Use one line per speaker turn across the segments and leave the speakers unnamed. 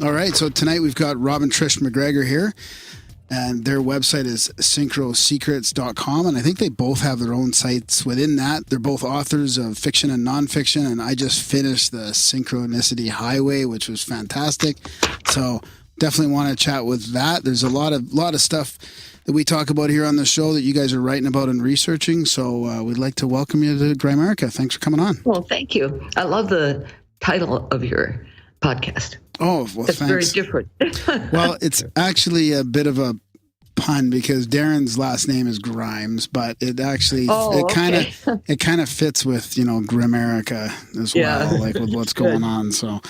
All right, so tonight we've got Rob and Trish MacGregor here, and their website is synchrosecrets.com, and I think they both have their own sites within that. They're both authors of fiction and nonfiction, and I just finished the Synchronicity Highway, which was fantastic. So definitely want to chat with that. There's a lot of stuff that we talk about here on the show that you guys are writing about and researching. So we'd like to welcome you to Grimerica. Thanks for coming on.
Well, thank you. I love the title of your podcast.
Oh, well,
it's
thanks.
Very different.
Well, it's actually a bit of a pun because Darren's last name is Grimes, but it actually it kind of fits with Grimerica as well, like with what's going on. So,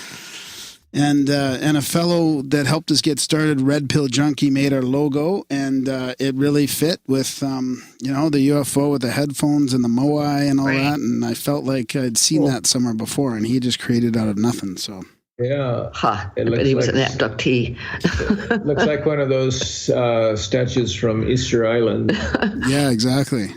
and a fellow that helped us get started, Red Pill Junkie, made our logo, and it really fit with the UFO with the headphones and the Moai and all that, and I felt like I'd seen that somewhere before, and he just created it out of nothing. So.
Yeah.
I bet he was an abductee.
Looks like one of those statues from Easter Island.
Yeah, exactly.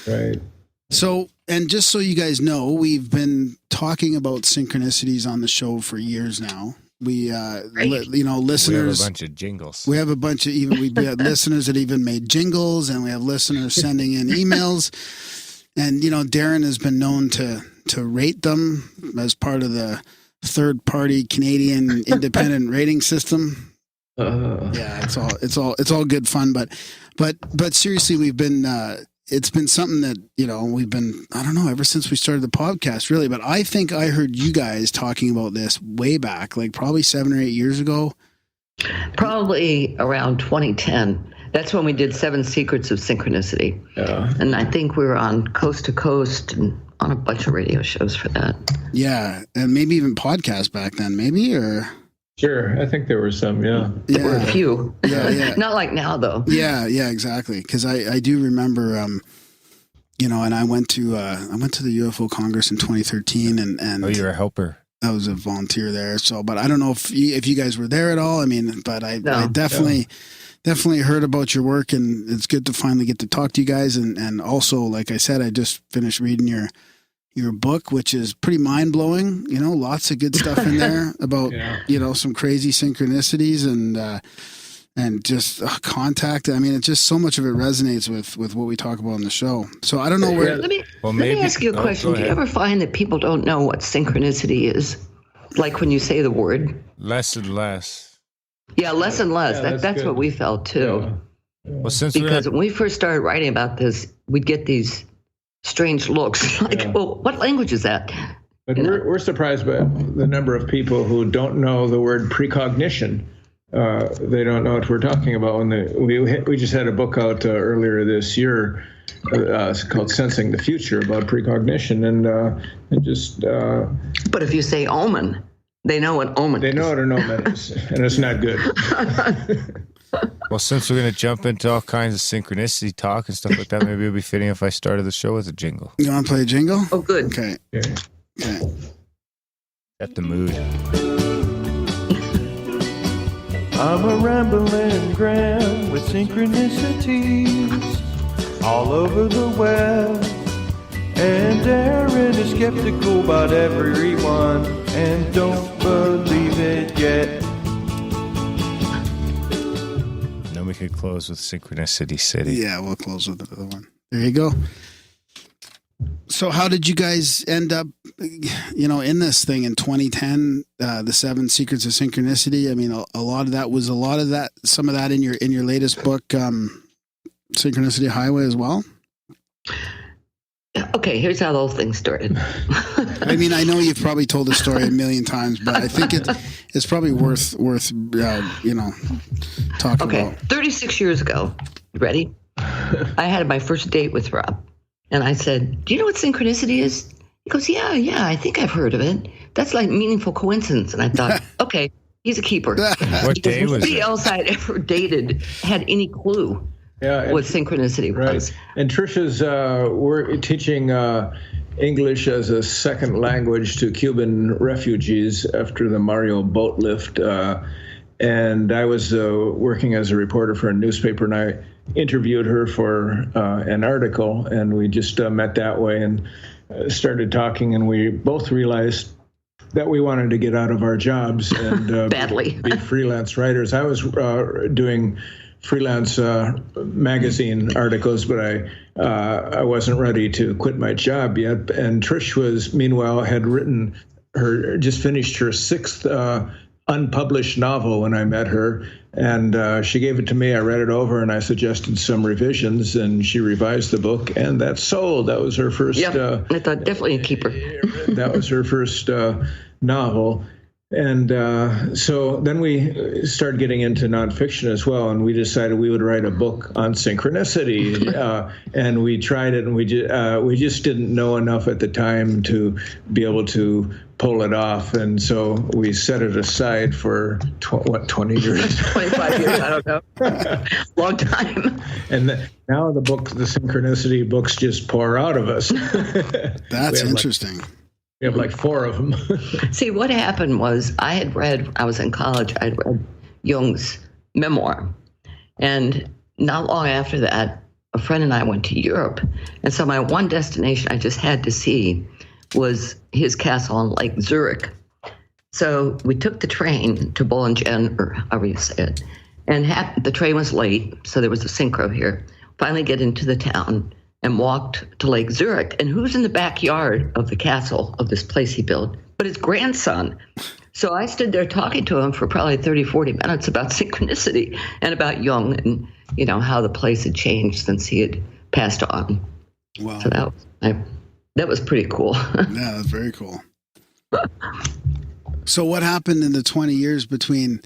Right.
So, and just so you guys know, we've been talking about synchronicities on the show for years now. We, listeners.
We have a bunch of jingles.
We have a bunch of we had listeners that even made jingles, and we have listeners sending in emails. And Darren has been known to rate them as part of the third-party Canadian independent rating system. Yeah, it's all good fun, but seriously, we've been it's been something that we've been, I don't know, ever since we started the podcast, really. But I think I heard you guys talking about this way back, like probably 7 or 8 years ago.
Probably around 2010. That's when we did 7 Secrets of Synchronicity. Yeah. And I think we were on Coast to Coast and on a bunch of radio shows for that.
Yeah, and maybe even podcasts back then, maybe, or...
Sure, I think there were some, yeah.
There were a few.
Yeah.
Not like now, though.
Yeah, exactly. Because I do remember, and I went to the UFO Congress in 2013, and
oh, you're a helper.
I was a volunteer there. So, but I don't know if you guys were there at all. I mean, but I definitely heard about your work, and it's good to finally get to talk to you guys. And also, like I said, I just finished reading your book, which is pretty mind blowing. Lots of good stuff in there about some crazy synchronicities and just contact. I mean, it's just so much of it resonates with what we talk about on the show. So I don't know where.
Let me ask you a question. Do you ever find that people don't know what synchronicity is? Like when you say the word?
Less and less.
Yeah, less and less.
Yeah,
that's what we felt too.
Yeah.
Well,
because when we first started writing about this, we'd get these strange looks. Well, what language is that?
But we're surprised by the number of people who don't know the word precognition. They don't know what we're talking about. We just had a book out earlier this year called "Sensing the Future" about precognition, and just.
But if you say omen, they know what omen.
They know what an omen is, and it's not good.
Well, since we're going to jump into all kinds of synchronicity talk and stuff like that, maybe it would be fitting if I started the show with a jingle.
You want to play a jingle?
Oh, good.
Okay.
Set the mood.
I'm a rambling Graham with synchronicities all over the web. And Darren is skeptical about everyone and don't believe it yet.
We could close with Synchronicity City.
Yeah, we'll close with another one. There you go. So how did you guys end up, in this thing in 2010, the 7 Secrets of Synchronicity? I mean, some of that in your latest book, Synchronicity Highway as well?
Okay, here's how the whole thing started.
I mean, I know you've probably told the story a million times, but I think it's probably worth talking about.
36 years ago, you ready? I had my first date with Rob, and I said, "Do you know what synchronicity is?" He goes, "Yeah, I think I've heard of it. That's like meaningful coincidence." And I thought, okay, he's a keeper.
What day was
nobody
it?
else I'd ever dated had any clue. What synchronicity was.
Right. And Trisha's we're teaching English as a second language to Cuban refugees after the Mario boat lift. And I was working as a reporter for a newspaper, and I interviewed her for an article, and we just met that way and started talking, and we both realized that we wanted to get out of our jobs and
Badly.
be freelance writers. I was doing freelance magazine articles, but I wasn't ready to quit my job yet. And Trish was, meanwhile, just finished her 6th unpublished novel when I met her. And she gave it to me. I read it over, and I suggested some revisions, and she revised the book, and that sold. That was her first.
Yeah, I thought definitely a keeper.
That was her first novel. And so then we started getting into nonfiction as well, and we decided we would write a book on synchronicity. And we tried it, and we just didn't know enough at the time to be able to pull it off. And so we set it aside for 20 years?
25 years, I don't know. Long time.
And now the synchronicity books just pour out of us.
That's interesting.
We have like 4 of them.
See, what happened was I was in college, I had read Jung's memoir. And not long after that, a friend and I went to Europe. And so my one destination I just had to see was his castle on Lake Zurich. So we took the train to Bollingen, or however you say it. And the train was late, so there was a synchro here. Finally get into the town and walked to Lake Zurich. And who's in the backyard of the castle of this place he built? But his grandson. So I stood there talking to him for probably 30, 40 minutes about synchronicity and about Jung and, how the place had changed since he had passed on.
Wow.
So that was pretty cool.
Yeah, that's very cool. So what happened in the 20 years between,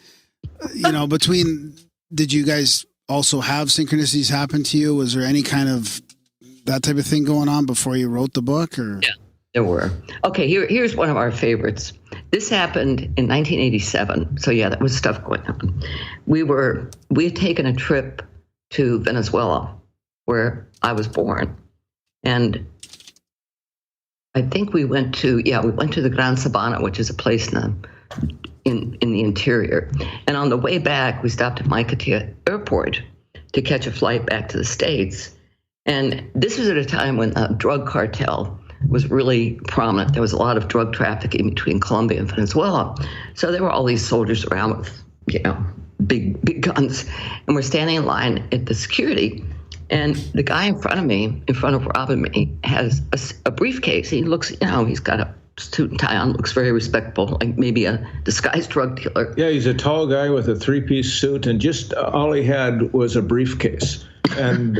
did you guys also have synchronicities happen to you? Was there any kind of that type of thing going on before you wrote the book? Or
yeah, there were. Okay, here's one of our favorites. This happened in 1987. So yeah, that was stuff going on. We had taken a trip to Venezuela, where I was born, and I think we went to the Gran Sabana, which is a place in the interior. And on the way back, we stopped at Maiquetía Airport to catch a flight back to the States. And this was at a time when a drug cartel was really prominent. There was a lot of drug trafficking between Colombia and Venezuela. So there were all these soldiers around with, big guns. And we're standing in line at the security. And the guy in front of Rob and me, has a briefcase. He looks, he's got a suit and tie on, looks very respectable, like maybe a disguised drug dealer.
Yeah, he's a tall guy with a 3-piece suit, and just all he had was a briefcase. And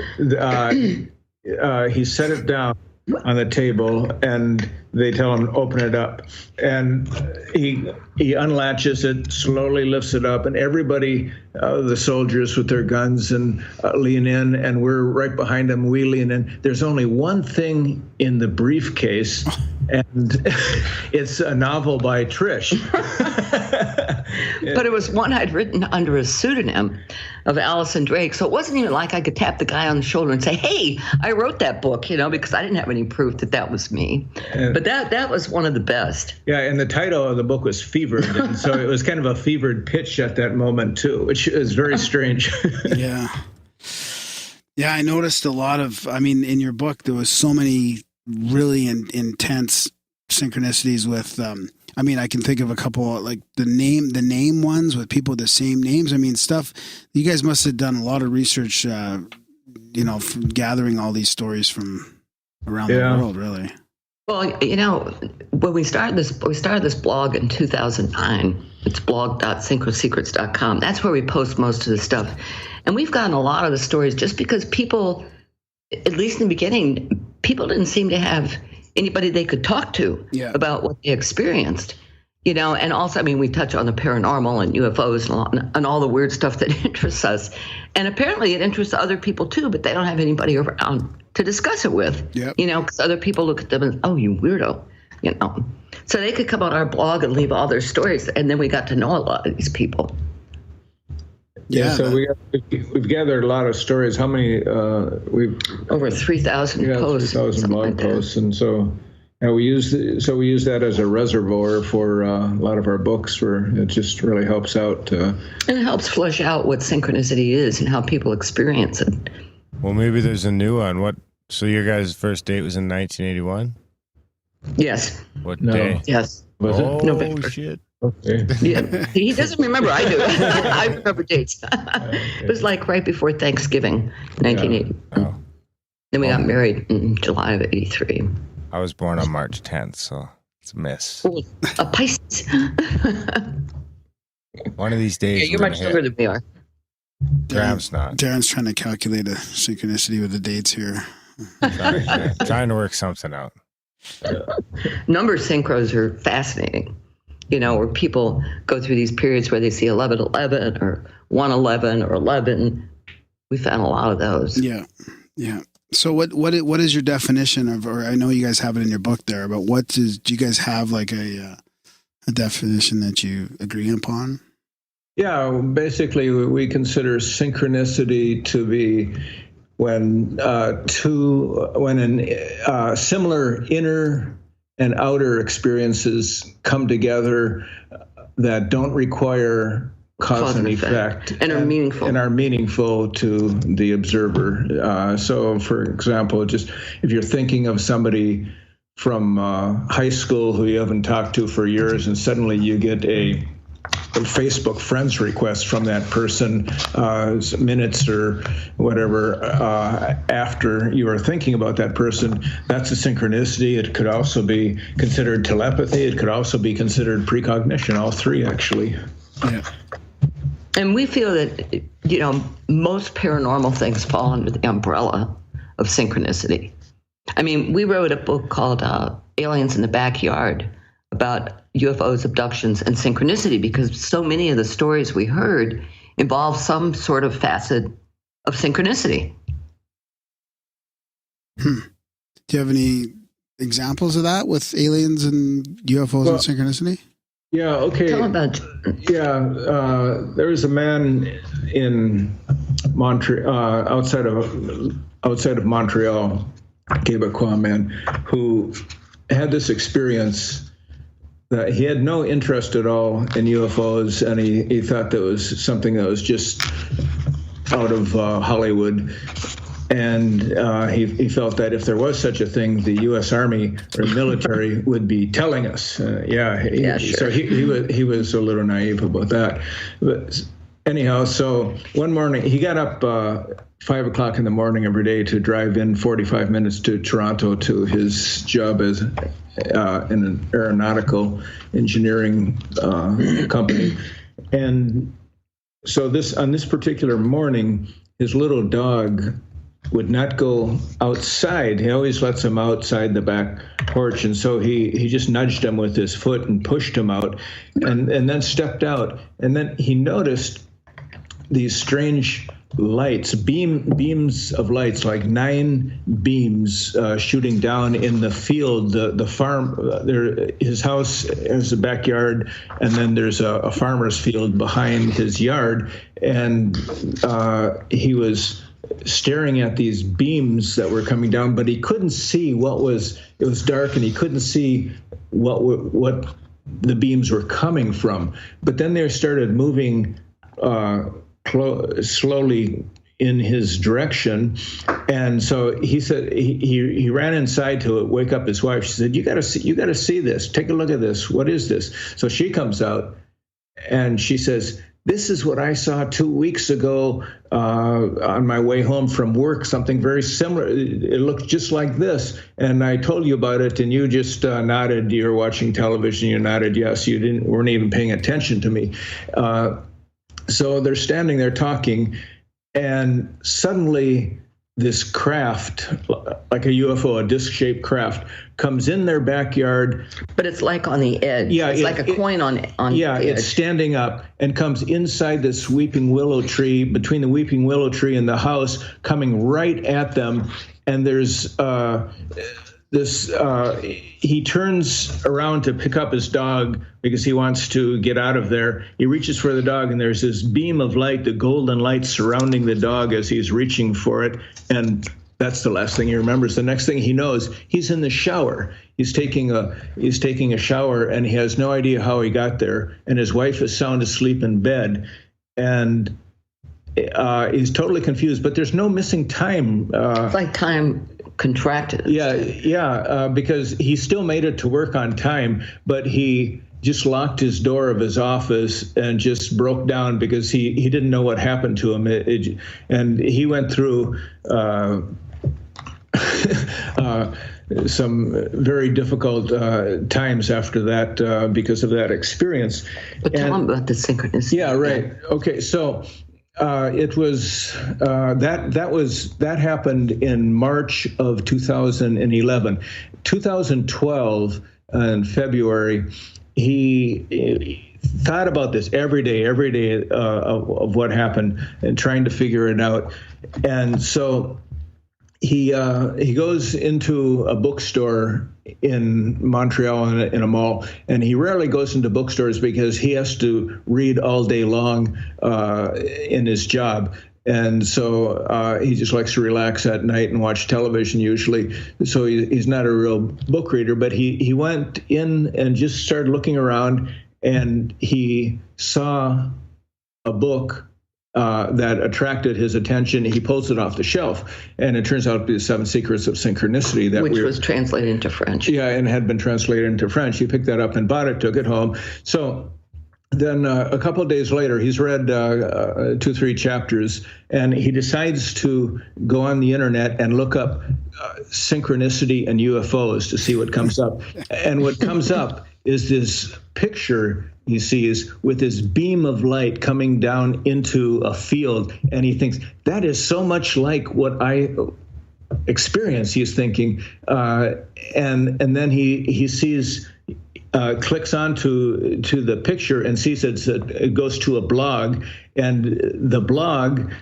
he set it down on the table, and they tell him to open it up. And he unlatches it, slowly lifts it up, and everybody, the soldiers with their guns, and lean in, and we're right behind him. We lean in. There's only one thing in the briefcase, and it's a novel by Trish.
But it was one I'd written under a pseudonym of Allison Drake. So it wasn't even like I could tap the guy on the shoulder and say, hey, I wrote that book, because I didn't have any proof that was me. But that was one of the best.
Yeah, and the title of the book was Fevered. And so it was kind of a fevered pitch at that moment, too, which is very strange. Yeah.
Yeah, I noticed a lot of, in your book, there was so many really intense synchronicities with, I can think of a couple, like the name ones with people with the same names. Stuff, you guys must have done a lot of research, from gathering all these stories from around the world, really.
Well, when we started this blog in 2009, it's blog.synchrosecrets.com. That's where we post most of the stuff. And we've gotten a lot of the stories just because people, at least in the beginning, people didn't seem to have anybody they could talk to about what they experienced, and also, we touch on the paranormal and UFOs and all the weird stuff that interests us. And apparently it interests other people too, but they don't have anybody around to discuss it with, because other people look at them and, oh, you weirdo, So they could come on our blog and leave all their stories. And then we got to know a lot of these people.
Yeah, so we've gathered a lot of stories. How many? We've
over 3,000 posts.
3,000 blog posts, and so we use that as a reservoir for a lot of our books, where it just really helps out. And
it helps flesh out what synchronicity is and how people experience it.
Well, maybe there's a new one. So your guys' first date was in 1981?
Yes.
What day?
Yes.
Was it?
November.
Shit.
Okay.
Yeah, he doesn't remember. I do. I remember dates. It was like right before Thanksgiving, 1980.
Oh,
Then we got married in July of '83.
I was born on March 10th, so it's a miss.
Oh, a Pisces.
One of these days,
Yeah, you're
we're
much
gonna
younger
hit.
than we are.
Graham's not.
Darren's trying to calculate a synchronicity with the dates here.
Trying to work something out.
Number synchros are fascinating. You know, where people go through these periods where they see 1111 or 111 or 11. We found a lot of those.
Yeah, yeah. So what is your definition of? Or I know you guys have it in your book there, but do you guys have like a definition that you agree upon?
Yeah, basically, we consider synchronicity to be when similar inner and outer experiences come together that don't require cause and effect,
and are
meaningful to the observer. So, for example, just if you're thinking of somebody from high school who you haven't talked to for years, and suddenly you get a Facebook friends request from that person minutes or whatever after you are thinking about that person, that's a synchronicity. It could also be considered telepathy. It could also be considered precognition, all three actually.
Yeah.
And we feel that, you know, most paranormal things fall under the umbrella of synchronicity. I mean, we wrote a book called Aliens in the Backyard about UFOs, abductions, and synchronicity because so many of the stories we heard involve some sort of facet of synchronicity.
Do you have any examples of that with aliens and UFOs and synchronicity?
Yeah, okay.
Tell about
there was a man in Montreal, outside of Montreal, Quebecois man, who had this experience that he had no interest at all in UFOs, and he thought that was something that was just out of Hollywood. And he felt that if there was such a thing, the U.S. Army or military would be telling us. Sure. So he was a little naive about that. But anyhow, so one morning he got up 5 o'clock in the morning every day to drive in 45 minutes to Toronto to his job as in an aeronautical engineering company. And so on this particular morning, his little dog would not go outside. He always lets him outside the back porch. And so he just nudged him with his foot and pushed him out and then stepped out. And then he noticed these strange lights, beams of lights, like 9 beams shooting down in the field, the farm. His house has a backyard, and then there's a farmer's field behind his yard. And he was staring at these beams that were coming down, but he couldn't see it was dark, and he couldn't see what the beams were coming from. But then they started moving slowly in his direction, and so he said he ran inside to wake up his wife. She said, "You got to see this. Take a look at this. What is this?" So she comes out, and she says, "This is what I saw 2 weeks ago on my way home from work, something very similar. It looked just like this. And I told you about it, and you just nodded. You're watching television. You nodded yes. You weren't even paying attention to me." So they're standing there talking, and suddenly this craft, like a UFO, a disc-shaped craft, comes in their backyard.
But it's like on the edge. Yeah, it's like a coin on the edge.
It's standing up and comes inside this weeping willow tree, between the weeping willow tree and the house, coming right at them. And there's he turns around to pick up his dog because he wants to get out of there. He reaches for the dog, and there's this beam of light, the golden light surrounding the dog as he's reaching for it. And that's the last thing he remembers. The next thing he knows, he's in the shower. He's taking a shower, and he has no idea how he got there. And his wife is sound asleep in bed, and he's totally confused. But there's no missing time.
It's like time contracted.
Because he still made it to work on time, but he just locked his door of his office and just broke down because he didn't know what happened to him. And he went through some very difficult times after that because of that experience.
But tell him about the synchronicity.
Yeah, right. Okay, so it was that happened in March of 2011. 2012 in February, he thought about this every day of what happened and trying to figure it out. And so he goes into a bookstore in Montreal in a mall, and he rarely goes into bookstores because he has to read all day long in his job. And so he just likes to relax at night and watch television usually. So he's not a real book reader, but he went in and just started looking around, and he saw a book that attracted his attention. He pulls it off the shelf, and it turns out to be the 7 Secrets of Synchronicity.
Which was translated into French.
Yeah, and had been translated into French. He picked that up and bought it, took it home. So then a couple of days later, he's read 2-3 chapters, and he decides to go on the internet and look up synchronicity and UFOs to see what comes up. And what comes up is this picture he sees with this beam of light coming down into a field, and he thinks, that is so much like what I experience, he's thinking. And then he sees, clicks onto the picture and sees it goes to a blog, and the blog,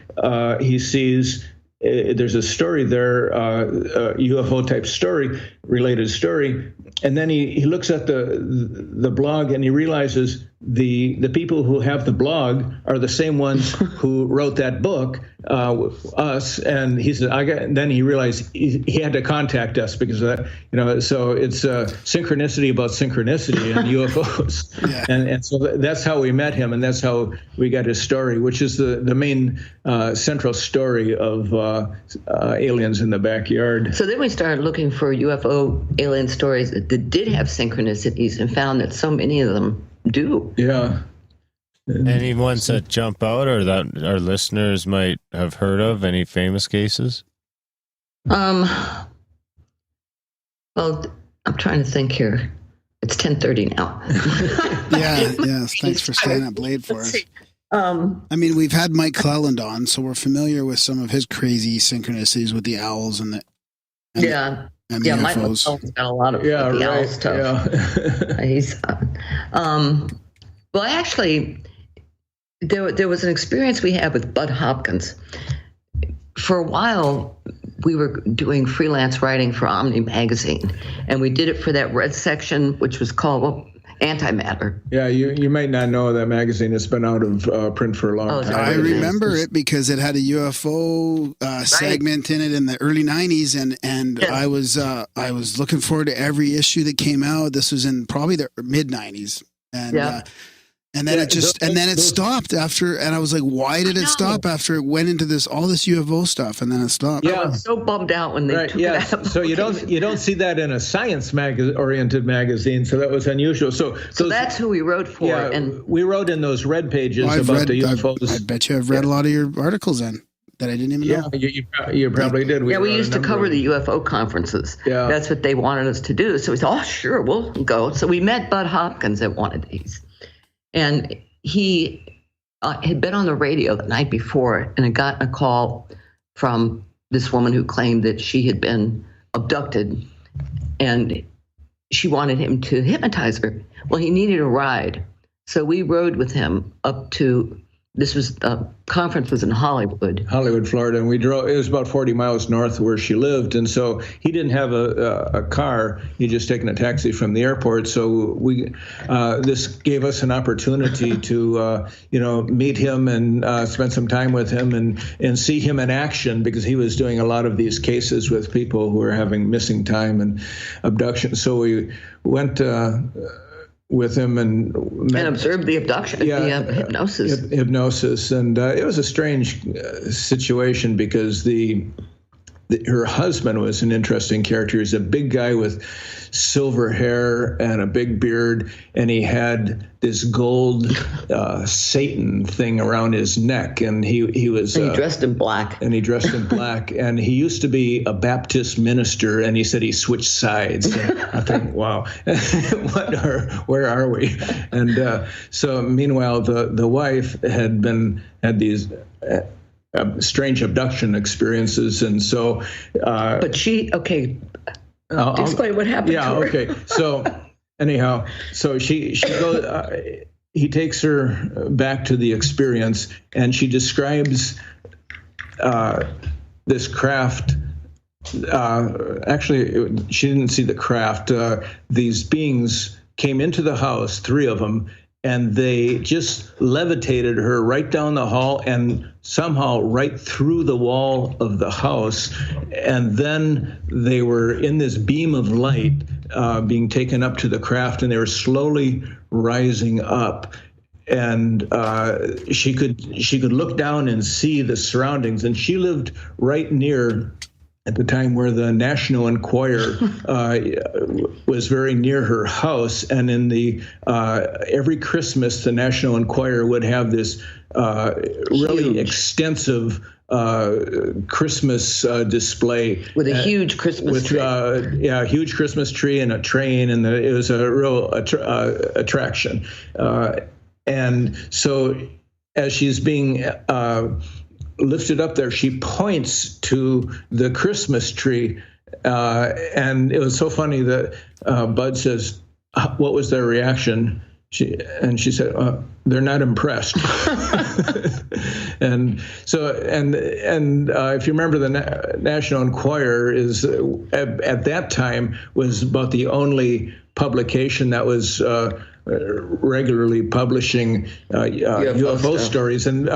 he sees there's a story there, a UFO type story, related story, and then he looks at the blog and he realizes the people who have the blog are the same ones who wrote that book, us. And he said, then he realized he had to contact us because of that, so it's synchronicity about synchronicity and UFOs. Yeah. And so that's how we met him, and that's how we got his story, which is the main central story of aliens in the backyard.
So then we started looking for UFO alien stories that did have synchronicities, and found that so many of them do.
Yeah.
Any ones that jump out or that our listeners might have heard of? Any famous cases?
Well, I'm trying to think here. It's 10:30 now.
Yeah. Thanks for staying up late for us. I mean, we've had Mike Cleland on, so we're familiar with some of his crazy synchronicities with the owls and the
Mike Cleland's got a lot of the owl stuff. Yeah. He's well, actually, there was an experience we had with Bud Hopkins. For a while, we were doing freelance writing for Omni magazine, and we did it for that red section, which was called Antimatter.
Yeah, you might not know that magazine. It's been out of print for a long time.
I remember it because it had a UFO segment in it in the early 90s, and yeah. I was looking forward to every issue that came out. This was in probably the mid 90s, and then it stopped after, and I was like, why did it stop after it went into all this UFO stuff, and then it stopped?
Yeah, I was so bummed out when they took it out.
So you don't see that in a science oriented magazine, so that was unusual. So
that's who we wrote for. Yeah,
and we wrote in those red pages about the UFOs.
I bet you I've read a lot of your articles then that I didn't even know.
Yeah, you probably did.
We used to cover the UFO conferences. Yeah. That's what they wanted us to do. So we thought, sure, we'll go. So we met Bud Hopkins at one of these. And he had been on the radio the night before and had gotten a call from this woman who claimed that she had been abducted, and she wanted him to hypnotize her. Well, he needed a ride. So we rode with him up to, the conference was in Hollywood,
Florida, and we drove. It was about 40 miles north of where she lived, and so he didn't have a car. He just taken a taxi from the airport. So this gave us an opportunity to meet him and spend some time with him and see him in action, because he was doing a lot of these cases with people who were having missing time and abductions. So we went with him and
observed the abduction, the hypnosis.
Hypnosis, and it was a strange situation because the her husband was an interesting character. He's a big guy with silver hair and a big beard, and he had this gold Satan thing around his neck, and he was
dressed in black.
And he dressed in black, and he used to be a Baptist minister, and he said he switched sides. And I think, wow, where are we? And so meanwhile, the wife had these strange abduction experiences, and so.
But she, okay. Explain what happened.
Yeah.
To her.
Okay. So anyhow, so she goes. He takes her back to the experience, and she describes this craft. Actually, she didn't see the craft. These beings came into the house, 3 of them, and they just levitated her right down the hall and somehow right through the wall of the house. And then they were in this beam of light being taken up to the craft, and they were slowly rising up. And she could look down and see the surroundings. And she lived right near, at the time, where the National Enquirer was very near her house. And in the every Christmas, the National Enquirer would have this really extensive Christmas display
with a huge Christmas tree.
A huge Christmas tree and a train, and it was a real attraction. And so, as she's being lifted up there, she points to the Christmas tree, and it was so funny that Bud says, "What was their reaction?" She said, "They're not impressed." And so, and if you remember, the National Enquirer is at that time was about the only publication that was regularly publishing UFO stories, and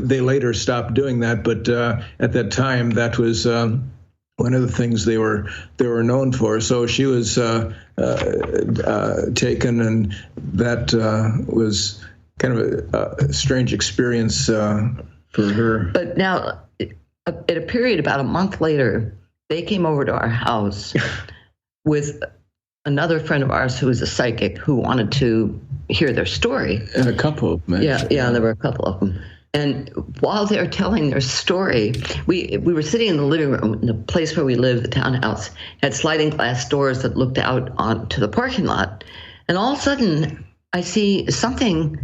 they later stopped doing that. But at that time, that was one of the things they were known for. So she was taken, and that was kind of a strange experience for her.
But now, at a period about a month later, they came over to our house with another friend of ours who was a psychic who wanted to hear their story.
And a couple of them.
Yeah, there were a couple of them. And while they're telling their story, we were sitting in the living room in the place where we live, the townhouse, had sliding glass doors that looked out onto the parking lot. And all of a sudden, I see something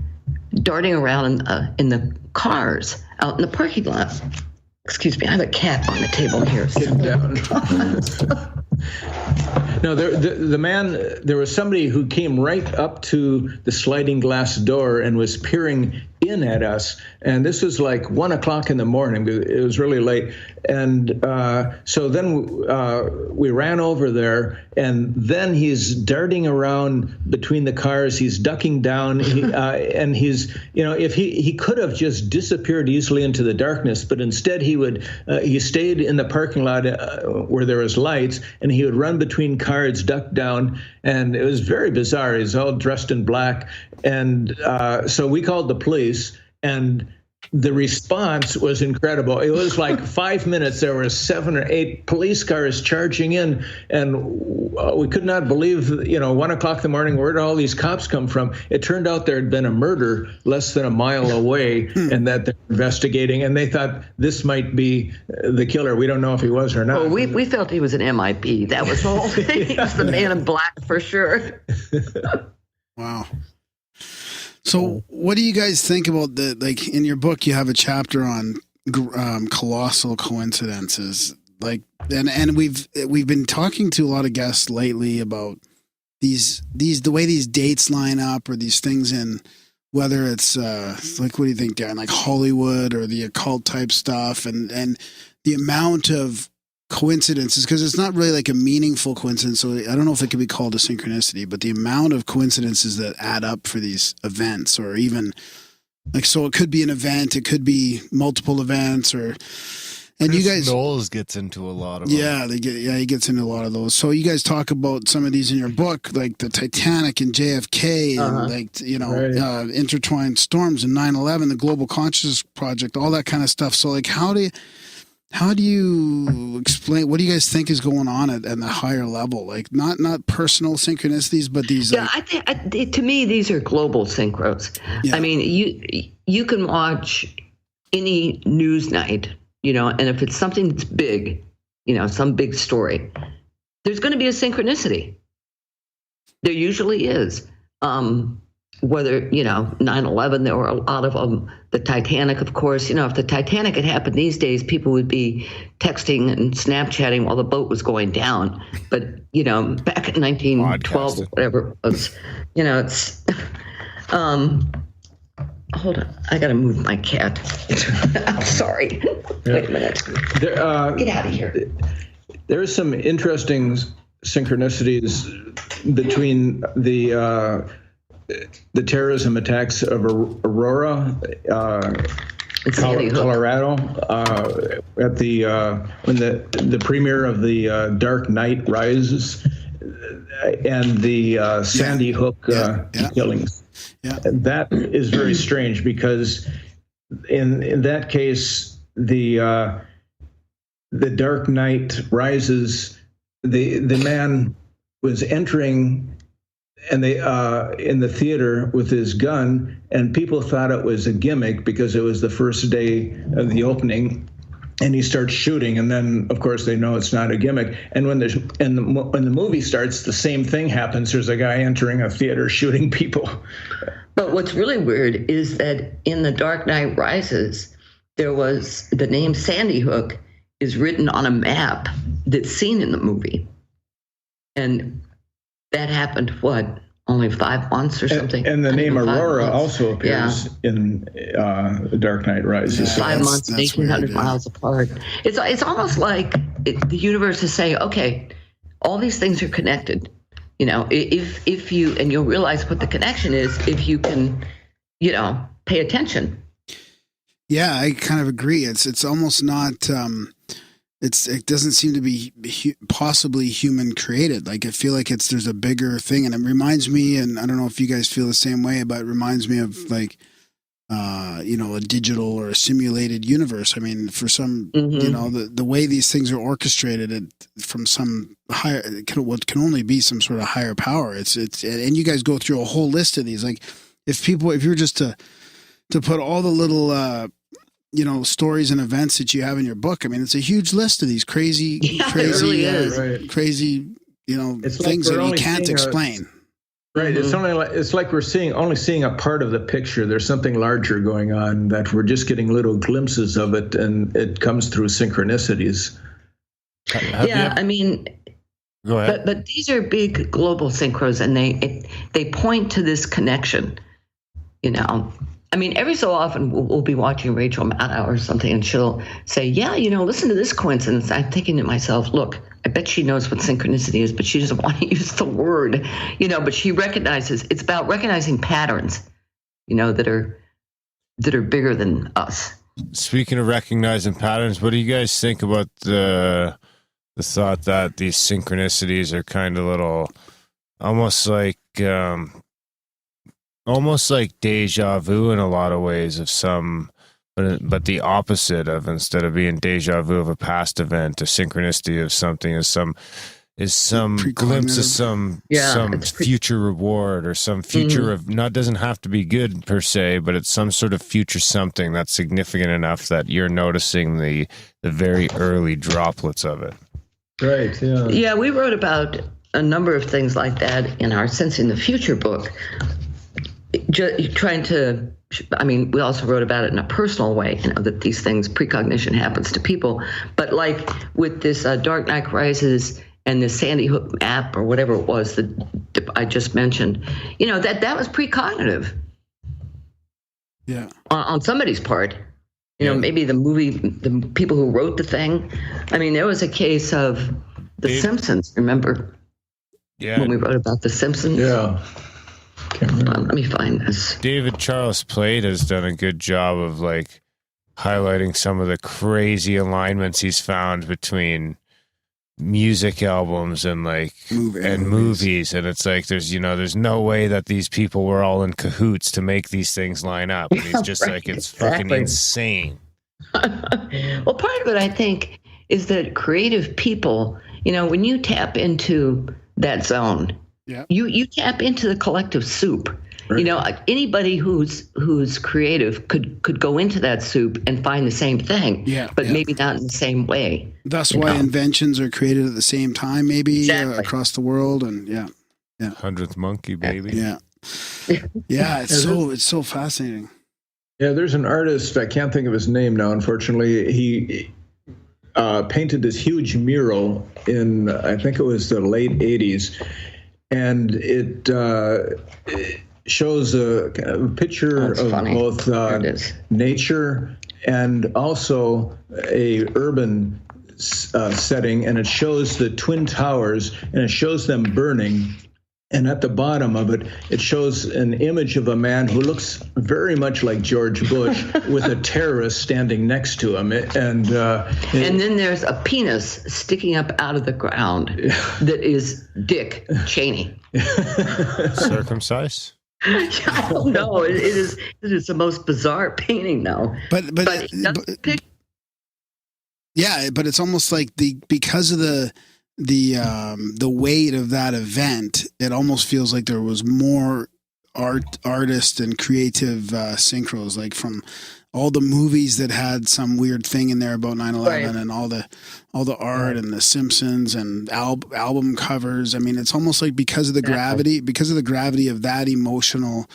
darting around in the cars out in the parking lot. Excuse me, I have a cat on the table here.
Sit down. No, the man, there was somebody who came right up to the sliding glass door and was peering in at us. And this was like 1 o'clock in the morning. It was really late. And so then we ran over there, and then he's darting around between the cars. He's ducking down, and he's, if he could have just disappeared easily into the darkness, but instead he stayed in the parking lot where there was lights, and he would run between cars, duck down, and it was very bizarre. He's all dressed in black. And so we called the police, and the response was incredible. It was like 5 minutes. There were 7 or 8 police cars charging in, and we could not believe, 1 o'clock in the morning, where did all these cops come from? It turned out there had been a murder less than a mile away, and that they're investigating, and they thought this might be the killer. We don't know if he was or not.
Oh, we felt he was an MIB. That was the whole thing. He was the man in black for sure.
Wow. So what do you guys think about in your book, you have a chapter on colossal coincidences, and we've been talking to a lot of guests lately about the way these dates line up, or these things in, whether it's what do you think, Darren, like Hollywood or the occult type stuff, and the amount of coincidences, because it's not really like a meaningful coincidence, so I don't know if it could be called a synchronicity, but the amount of coincidences that add up for these events, or even so it could be an event, it could be multiple events, and
Chris
you guys
Knowles gets into a lot of them.
he gets into a lot of those. So you guys talk about some of these in your book, like the Titanic and JFK, and intertwined storms and 9/11, the Global Consciousness Project, all that kind of stuff. So how do How do you explain? What do you guys think is going on at the higher level? Like not personal synchronicities, but these.
Yeah, I think to me these are global synchros.
Yeah.
I mean, you can watch any news night, and if it's something that's big, some big story, there's going to be a synchronicity. There usually is. Whether, 9/11, there were a lot of them. The Titanic, of course, if the Titanic had happened these days, people would be texting and Snapchatting while the boat was going down. But, back in 1912, or whatever it was, it's, hold on, I got to move my cat. I'm sorry. Wait a minute. Get out of here.
There is some interesting synchronicities between the terrorism attacks of Aurora, Colorado, at when the premiere of the Dark Knight Rises, and the Sandy Hook killings.
Yeah.
That is very strange because in that case, the Dark Knight Rises, the man was entering and they in the theater with his gun, and people thought it was a gimmick because it was the first day of the opening, and he starts shooting, and then of course they know it's not a gimmick. And when the movie starts, the same thing happens. There's a guy entering a theater shooting people.
But what's really weird is that in The Dark Knight Rises, there was the name Sandy Hook is written on a map that's seen in the movie, and that happened, only 5 months or something?
And the name Aurora also appears in The Dark Knight Rises.
5 months, 1,800 miles apart. It's almost like the universe is saying, okay, all these things are connected. If you, and you'll realize what the connection is if you can, pay attention.
Yeah, I kind of agree. It's almost not... it doesn't seem to be possibly human created. Like I feel like there's a bigger thing, and it reminds me, and I don't know if you guys feel the same way, but it reminds me of like, a digital or a simulated universe. I mean, for some, the way these things are orchestrated from some higher, what can only be some sort of higher power. It's and you guys go through a whole list of these. Like if you were just to put all the little, stories and events that you have in your book. I mean, it's a huge list of these crazy,
it really is.
crazy,
it's
things
like
that you can't explain.
Right. Mm-hmm. It's like we're only seeing a part of the picture. There's something larger going on that we're just getting little glimpses of it, and it comes through synchronicities.
I mean,
go ahead.
But these are big global synchros, and they point to this connection, I mean, every so often we'll be watching Rachel Maddow or something, and she'll say, yeah, listen to this coincidence. I'm thinking to myself, look, I bet she knows what synchronicity is, but she doesn't want to use the word, but she recognizes, it's about recognizing patterns, that are bigger than us.
Speaking of recognizing patterns, what do you guys think about the thought that these synchronicities are kind of little, almost like deja vu in a lot of ways of some, but the opposite of, instead of being deja vu of a past event, a synchronicity of something is some glimpse of some future reward or some future of, not doesn't have to be good per se, but it's some sort of future something that's significant enough that you're noticing the very early droplets of it.
Right. Yeah.
Yeah, we wrote about a number of things like that in our Sensing the Future book. We also wrote about it in a personal way, that these things, precognition happens to people. But like with this Dark Knight Rises and the Sandy Hook map or whatever it was that I just mentioned, that was precognitive.
Yeah.
On somebody's part. Maybe the people who wrote the thing. I mean, there was a case of The Simpsons, remember?
Yeah.
When we wrote about The Simpsons?
Yeah.
Let me find this.
David Charles Plate has done a good job of like highlighting some of the crazy alignments he's found between music albums and movies, and it's like there's no way that these people were all in cahoots to make these things line up, and he's just like, it's fucking insane.
Well, part of it, I think, is that creative people, when you tap into that zone, you tap into the collective soup. Right. Anybody who's creative could go into that soup and find the same thing, but maybe not in the same way.
That's why inventions are created at the same time, maybe across the world, and
100th monkey, baby.
Yeah. It's so fascinating.
Yeah, there's an artist, I can't think of his name now, unfortunately. He painted this huge mural in, I think it was the late 80s, and it shows a picture of both nature and also a urban setting, and it shows the Twin Towers, and it shows them burning. And at the bottom of it, it shows an image of a man who looks very much like George Bush with a terrorist standing next to him. And
then there's a penis sticking up out of the ground that is Dick Cheney.
Circumcised?
I don't know. It is the most bizarre painting, though. But
it's almost like because of the weight of that event, it almost feels like there was more artists and creative synchros, like from all the movies that had some weird thing in there about 9/11, and all the art and the Simpsons and album covers. I mean, it's almost like because of the gravity of that emotional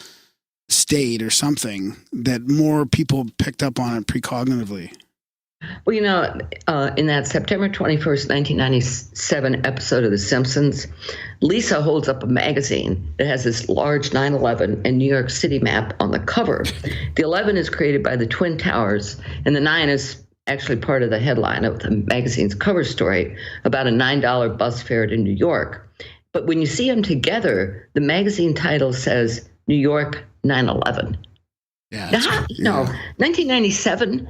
state or something, that more people picked up on it precognitively.
Well, in that September 21st, 1997 episode of The Simpsons, Lisa holds up a magazine that has this large 9/11 and New York City map on the cover. The 11 is created by the Twin Towers, and the 9 is actually part of the headline of the magazine's cover story about a $9 bus fare to New York. But when you see them together, the magazine title says New York 9/11.
Yeah.
1997...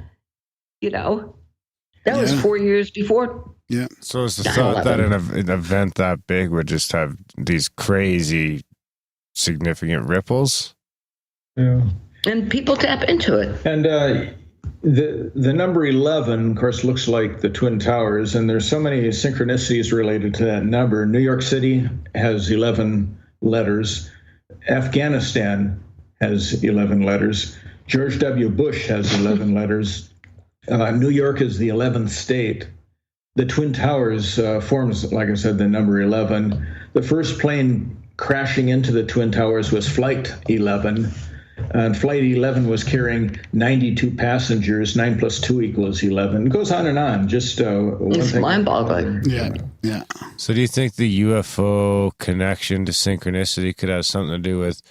that was 4 years before.
Yeah.
So it's the thought that an event that big would just have these crazy, significant ripples.
Yeah.
And people tap into it.
And the number 11, of course, looks like the Twin Towers, and there's so many synchronicities related to that number. New York City has 11 letters. Afghanistan has 11 letters. George W. Bush has 11 letters. New York is the 11th state. The Twin Towers forms, like I said, the number 11. The first plane crashing into the Twin Towers was Flight 11. And Flight 11 was carrying 92 passengers. 9 plus 2 equals 11. It goes on and on. Just
it's mind-boggling.
Yeah.
So do you think the UFO connection to synchronicity could have something to do with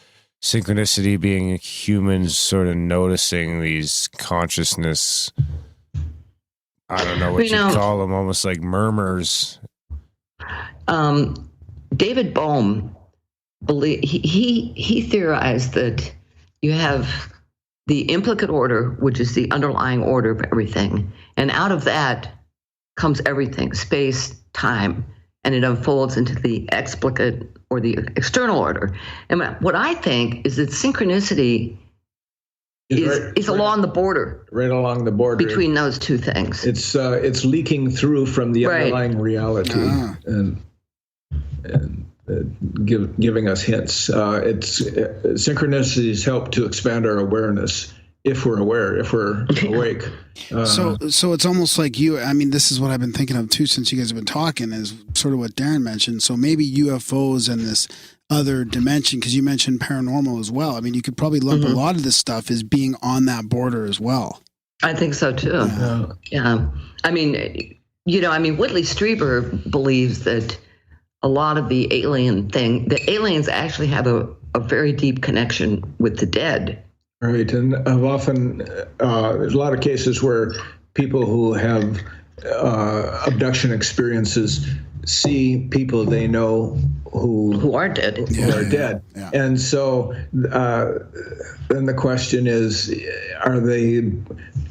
synchronicity being humans sort of noticing these consciousness, I don't know what you call them, almost like murmurs?
David Bohm, he theorized that you have the implicate order, which is the underlying order of everything, and out of that comes everything, space, time, and it unfolds into the explicate or the external order. And what I think is that synchronicity is along the border.
Right along the border.
Between those two things.
It's leaking through from the underlying reality and giving us hints. Synchronicities help to expand our awareness. If we're aware, if we're awake.
So it's almost like this is what I've been thinking of too since you guys have been talking, is sort of what Darren mentioned. So maybe UFOs and this other dimension, because you mentioned paranormal as well. I mean, you could probably lump a lot of this stuff as being on that border as well.
I think so too. Yeah. I mean, Whitley Strieber believes that a lot of the aliens actually have a very deep connection with the dead.
Right, and I've often, there's a lot of cases where people who have abduction experiences see people they know who
are dead.
Yeah. And so then the question is, are the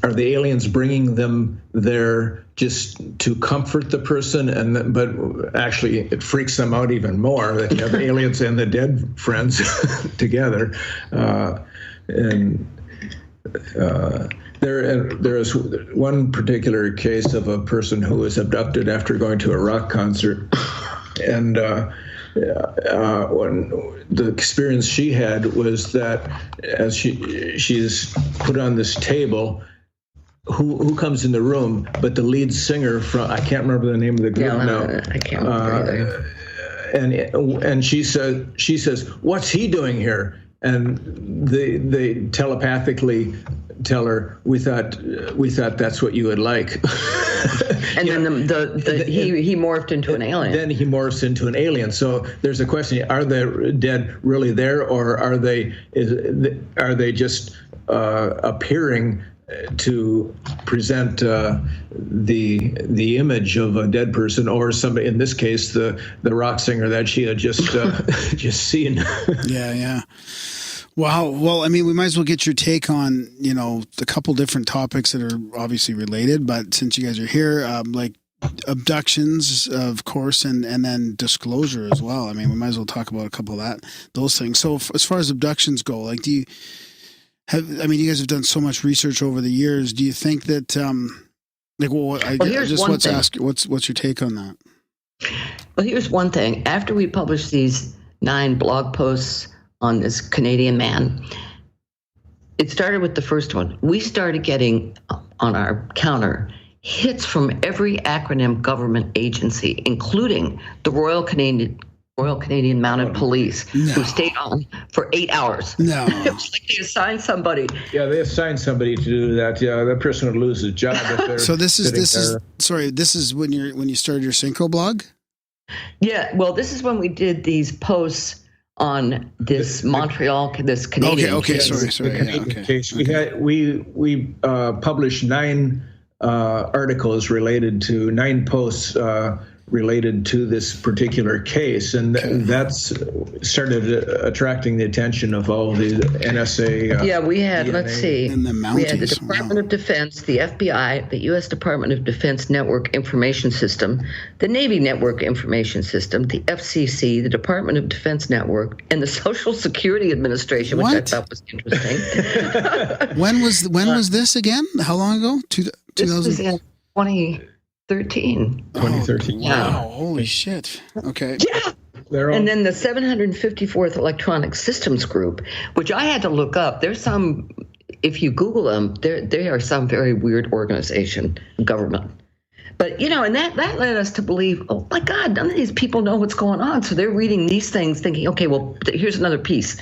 aliens bringing them there just to comfort the person, but actually it freaks them out even more that you have aliens and the dead friends together. And There is one particular case of a person who was abducted after going to a rock concert, and when the experience she had was that as she's put on this table, who comes in the room but the lead singer from, I can't remember the name of the group now.
I can't remember either.
And she says, "What's he doing here?" And they telepathically tell her, we thought that's what you would like.
And then he morphed into an alien.
Then he morphs into an alien. So there's a question: are the dead really there, or are they just appearing to present the image of a dead person, or somebody, in this case the rock singer that she had just seen?
Yeah. Wow. Well, I mean, we might as well get your take on, a couple different topics that are obviously related, but since you guys are here, like abductions, of course, and then disclosure as well. I mean, we might as well talk about a couple of those things. So as far as abductions go, like, you guys have done so much research over the years. Do you think that, what's your take on that?
Well, here's one thing. After we published these 9 blog posts on this Canadian man, it started with the first one. We started getting on our counter hits from every acronym government agency, including the Royal Canadian Mounted Police, who stayed on for 8 hours.
No.
It was like they assigned somebody.
Yeah, they assigned somebody to do that. Yeah, that person would lose his job if they're
So this is when you started your synchro blog?
Yeah,
well, this is when we did these posts on this this Canadian
case.
Case. We published 9 articles related to 9 posts related to this particular case, and that's started attracting the attention of all the NSA.
We had, DNA. Let's see, we had the Department of Defense, the FBI, the U.S. Department of Defense Network Information System, the Navy Network Information System, the FCC, the Department of Defense Network, and the Social Security Administration, which I thought was interesting.
When was this again? How long ago? 2000.
This was in 2013.
2013.
Yeah.
Wow, holy shit. Okay.
Yeah. And then the 754th Electronic Systems Group, which I had to look up. There's some, if you Google them, they are some very weird organization, government. But, and that led us to believe, oh my God, none of these people know what's going on. So they're reading these things thinking, okay, well, here's another piece,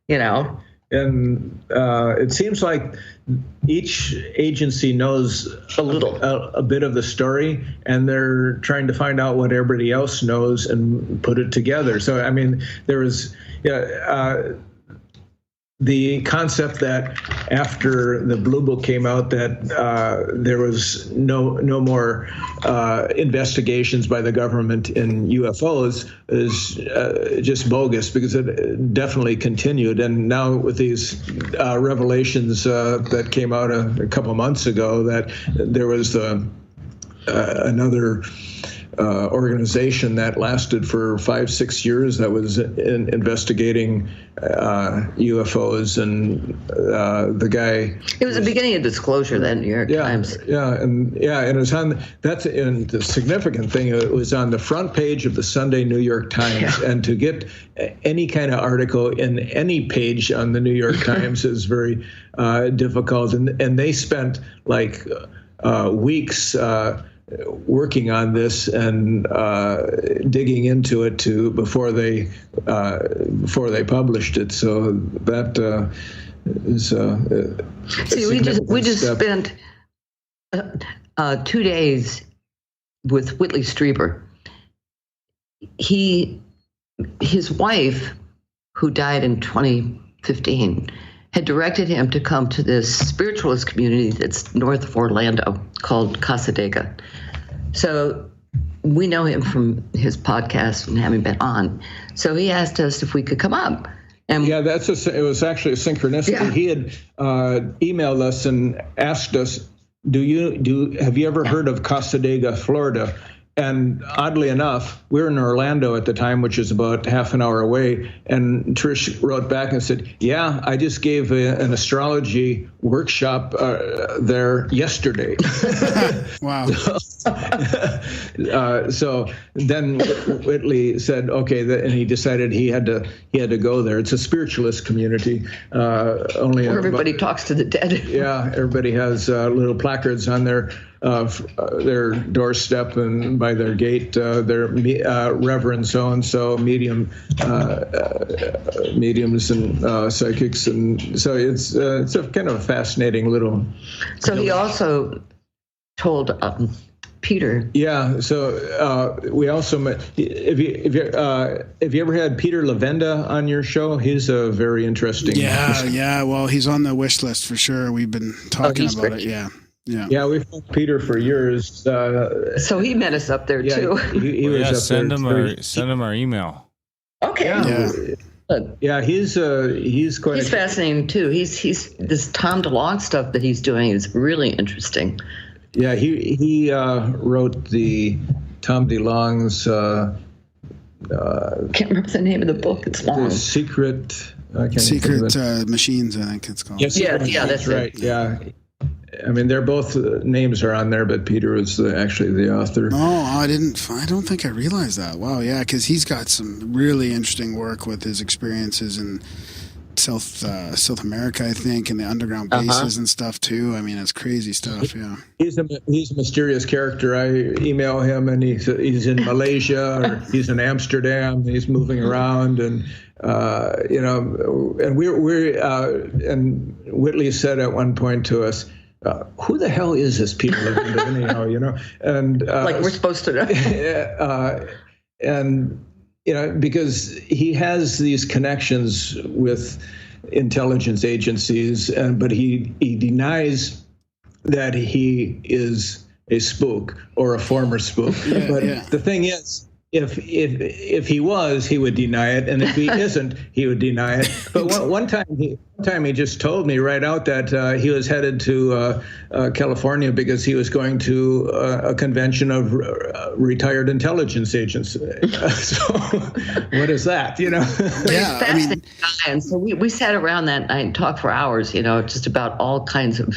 And it seems like each agency knows a bit of the story, and they're trying to find out what everybody else knows and put it together. So, I mean, there was the concept that after the Blue Book came out that there was no more investigations by the government in UFOs is just bogus, because it definitely continued. And now with these revelations that came out a couple months ago, that there was another organization that lasted for 5-6 years that was investigating UFOs, and the guy.
It was the beginning of disclosure then, New York Times.
And it was on. And the significant thing, it was on the front page of the Sunday New York Times, and to get any kind of article in any page on the New York Times is very difficult, and they spent like weeks. Working on this and digging into it before they published it. So that is.
We just spent 2 days with Whitley Strieber. His wife, who died in 2015, had directed him to come to this spiritualist community that's north of Orlando called Casadega. So we know him from his podcast and having been on. So he asked us if we could come up. And
it was actually a synchronicity. Yeah. He had emailed us and asked us, have you ever heard of Casadega, Florida? And oddly enough, we were in Orlando at the time, which is about half an hour away. And Trish wrote back and said, yeah, I just gave an astrology workshop there yesterday.
Wow.
So then Whitley said, okay, and he decided he had to go there. It's a spiritualist community. Where
everybody talks to the dead.
Yeah, everybody has little placards on their doorstep and by their gate, their Reverend so-and-so, mediums and psychics, and so it's a kind of a fascinating little.
So he also told Peter.
Yeah. So we also met. Have you ever had Peter Lavenda on your show? He's a very interesting.
Yeah. Well, he's on the wish list for sure. We've been talking about it. Yeah.
Yeah, we've known Peter for years.
So he met us up there too.
He was up
send
there.
Send him our email.
Okay.
Yeah, he's quite.
He's fascinating too. He's this Tom DeLonge stuff that he's doing is really interesting.
Yeah, he wrote the Tom DeLonge's.
Can't remember the name of the book. It's long.
The Secret
Machines, I think it's called.
Yes, yeah, that's right. Yeah. I mean, they're both names are on there, but Peter is actually the author.
Oh, I don't think I realized that. Wow, yeah, because he's got some really interesting work with his experiences in South America, I think, and the underground bases and stuff too. I mean, it's crazy stuff. Yeah,
he's a mysterious character. I email him, and he's in Malaysia or he's in Amsterdam. He's moving around, and and and Whitley said at one point to us, who the hell is this Peter Lavenda anyhow, and
like we're supposed to know.
And because he has these connections with intelligence agencies, but he denies that he is a spook or a former spook. The thing is, if he was, he would deny it, and if he isn't, he would deny it. But one time he just told me right out that he was headed to California because he was going to a convention of retired intelligence agents. So what is that?
Yeah, fascinating guy. And so we sat around that night and talked for hours. Just about all kinds of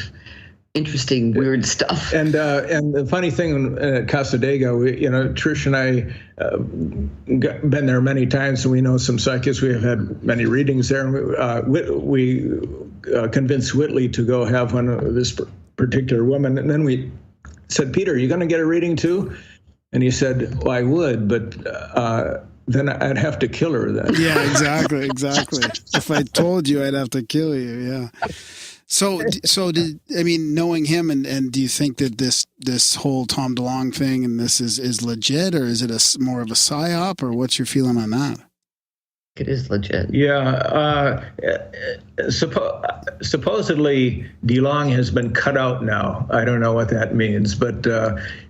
interesting, weird stuff. And
the funny thing at Casadega, Trish and I been there many times, and we know some psychics. We have had many readings there. And we convinced Whitley to go have one of this particular woman, and then we said, "Peter, are you going to get a reading too?" And he said, "Well, I would, but." Then I'd have to kill her then.
Yeah, exactly. If I told you, I'd have to kill you. Yeah. So knowing him, and do you think that this whole Tom DeLonge thing and this is legit, or is it more of a psyop, or what's your feeling on that?
It is legit.
Yeah. Supposedly DeLonge has been cut out now. I don't know what that means, but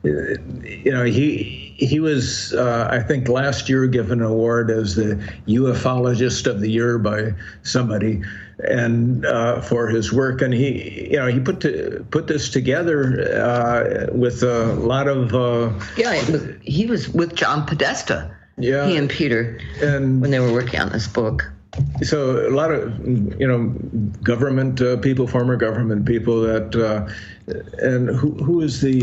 he was I think last year given an award as the ufologist of the year by somebody, and for his work, and he put this together with a lot of
he was with John Podesta.
Yeah,
he and Peter, and when they were working on this book.
So a lot of government people, former government people that, and who is the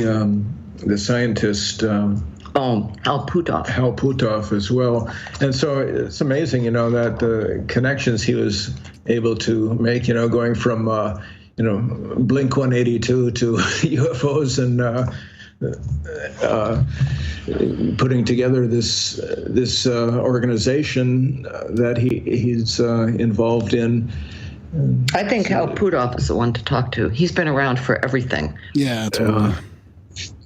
scientist?
Hal Puthoff.
Hal Puthoff as well. And so it's amazing, that the connections he was able to make, going from Blink 182 to UFOs and. Putting together this organization that he's involved in.
I think Hal Puthoff is the one to talk to. He's been around for everything.
Yeah, totally.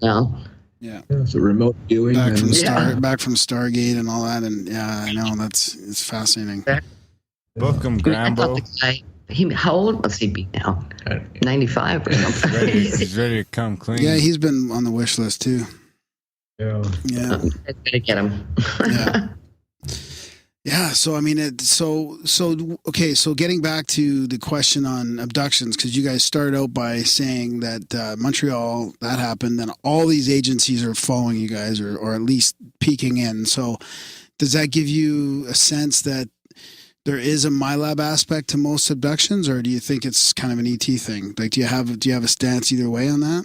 Yeah.
It's a remote viewing.
Back from Stargate and all that, and yeah, I know it's fascinating.
Book him, Grambo.
How old must he be now? 95 or something.
He's ready to come clean.
Yeah, he's been on the wish list too.
Yeah.
I gotta get him.
Yeah, so I mean, okay. So getting back to the question on abductions, because you guys started out by saying that Montreal that happened, then all these agencies are following you guys, or at least peeking in. So does that give you a sense that there is a MyLab aspect to most abductions, or do you think it's kind of an ET thing? Like, do you have a stance either way on that?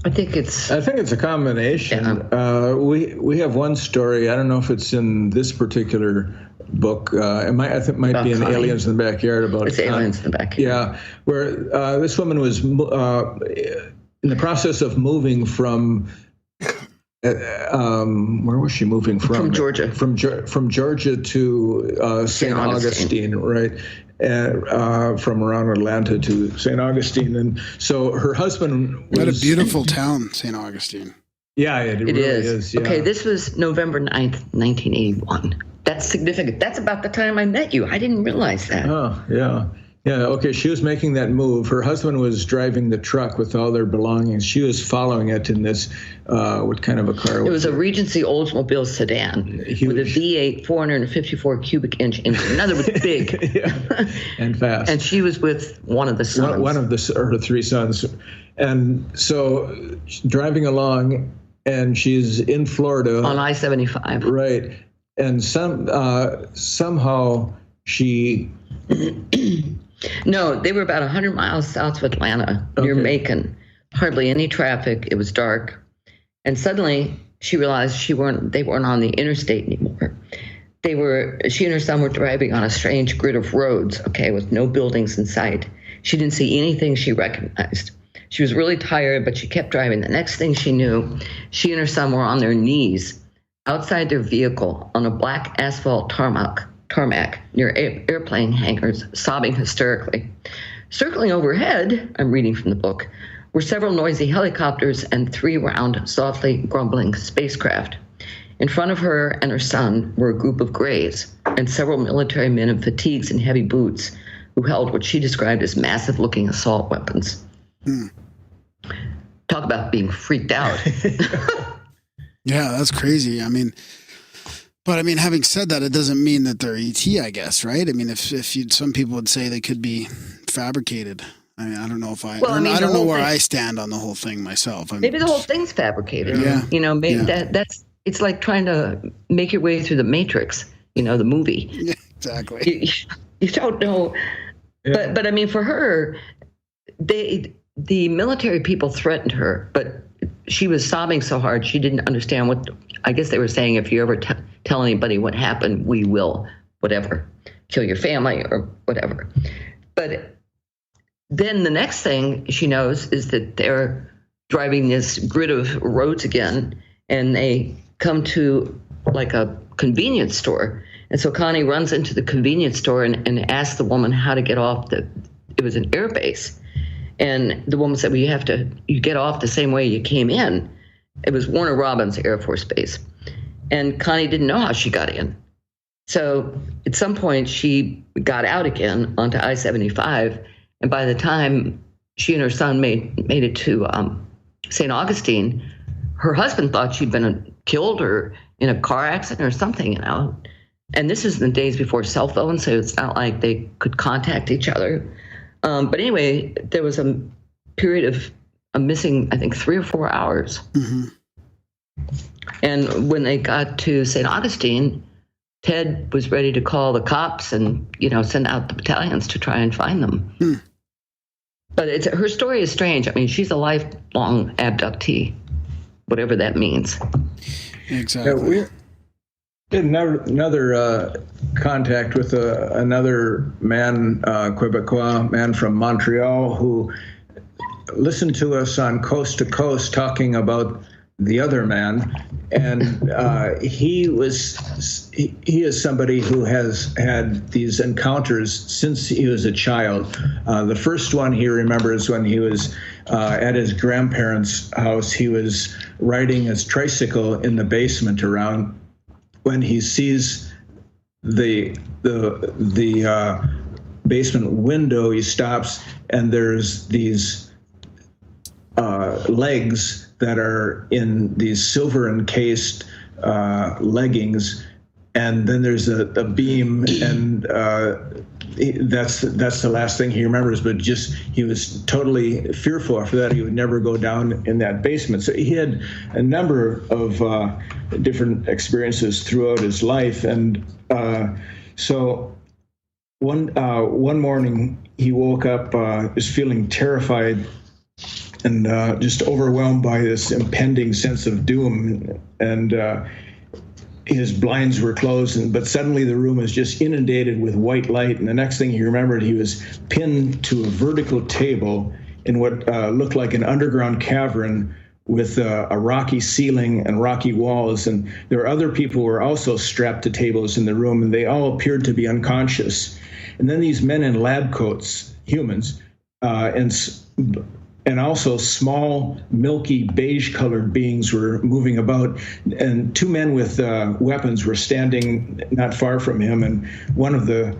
I think it's
a combination.
Yeah.
We have one story. I don't know if it's in this particular book. I think it might
About
be in
Connie.
Aliens in the Backyard. About
It's Aliens in the Backyard.
Yeah, where this woman was in the process of moving from. Where was she moving from?
From Georgia.
From Georgia to St. Augustine, right? From around Atlanta to St. Augustine. And so her husband was...
What a beautiful town, St. Augustine.
Yeah, it really is. Yeah.
Okay, this was November 9th, 1981. That's significant. That's about the time I met you. I didn't realize that.
Oh, yeah. Yeah, okay, she was making that move. Her husband was driving the truck with all their belongings. She was following it in this, what kind of a car?
It was a Regency Oldsmobile sedan
Huge.
with a V8 454 cubic inch engine. In other words, big.
Yeah, and fast.
And she was with one of the sons.
One of her three sons. And so driving along, and she's in Florida.
On I-75.
Right. And somehow she...
No, they were about 100 miles south of Atlanta, near Macon. Hardly any traffic. It was dark. And suddenly she realized they weren't on the interstate anymore. She and her son were driving on a strange grid of roads, with no buildings in sight. She didn't see anything she recognized. She was really tired, but she kept driving. The next thing she knew, she and her son were on their knees outside their vehicle on a black asphalt tarmac near airplane hangars, sobbing hysterically. Circling overhead, I'm reading from the book, were several noisy helicopters and 3 round, softly grumbling spacecraft. In front of her and her son were a group of grays and several military men in fatigues and heavy boots who held what she described as massive-looking assault weapons. Talk about being freaked out.
Yeah, that's crazy. But having said that, it doesn't mean that they're ET, I guess, right? Some people would say they could be fabricated. I don't know if I don't know where I stand on the whole thing myself.
Maybe the whole thing's fabricated.
Yeah.
Maybe it's like trying to make your way through the Matrix, the movie.
Yeah, exactly.
You don't know.
Yeah.
But for her, the military people threatened her, but she was sobbing so hard she didn't understand what. I guess they were saying, if you ever tell anybody what happened, we will, whatever, kill your family or whatever. But then the next thing she knows is that they're driving this grid of roads again, and they come to like a convenience store. And so Connie runs into the convenience store and asks the woman how to get off it was an air base. And the woman said, well, you get off the same way you came in. It was Warner Robins Air Force Base. And Connie didn't know how she got in. So at some point she got out again onto I-75. And by the time she and her son made it to St. Augustine, her husband thought she'd been killed or in a car accident or something, And this is in the days before cell phones, so it's not like they could contact each other. But anyway, there was a period of missing, I think, 3 or 4 hours.
Mm-hmm.
And when they got to St. Augustine, Ted was ready to call the cops and, send out the battalions to try and find them. But her story is strange. She's a lifelong abductee, whatever that means.
Exactly.
We had another contact with another man, Quebecois man from Montreal, who listened to us on Coast to Coast talking about the other man, and he is somebody who has had these encounters since he was a child. The first one he remembers when he was at his grandparents' house. He was riding his tricycle in the basement around when he sees the basement window. He stops, and there's these legs that are in these silver encased leggings, and then there's a beam, and that's the last thing he remembers. But just he was totally fearful after that. He would never go down in that basement. So he had a number of different experiences throughout his life, and so one morning he woke up, was feeling terrified and just overwhelmed by this impending sense of doom, and his blinds were closed, but suddenly the room was just inundated with white light, and the next thing he remembered, he was pinned to a vertical table in what looked like an underground cavern with a rocky ceiling and rocky walls, and there were other people who were also strapped to tables in the room, and they all appeared to be unconscious. And then these men in lab coats, humans, and also small, milky, beige-colored beings were moving about, and two men with weapons were standing not far from him. And one of them,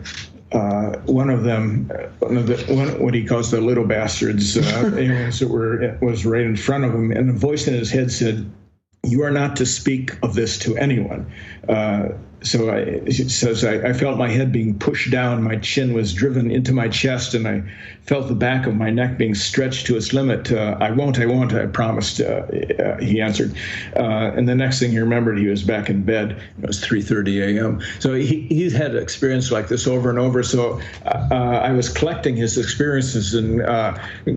what he calls the little bastards, aliens that was right in front of him, and a voice in his head said, "You are not to speak of this to anyone." So it says, I felt my head being pushed down, my chin was driven into my chest, and I felt the back of my neck being stretched to its limit. I won't, I promised, he answered. And the next thing he remembered, he was back in bed. It was 3:30 a.m. So he's had an experience like this over and over. So I was collecting his experiences and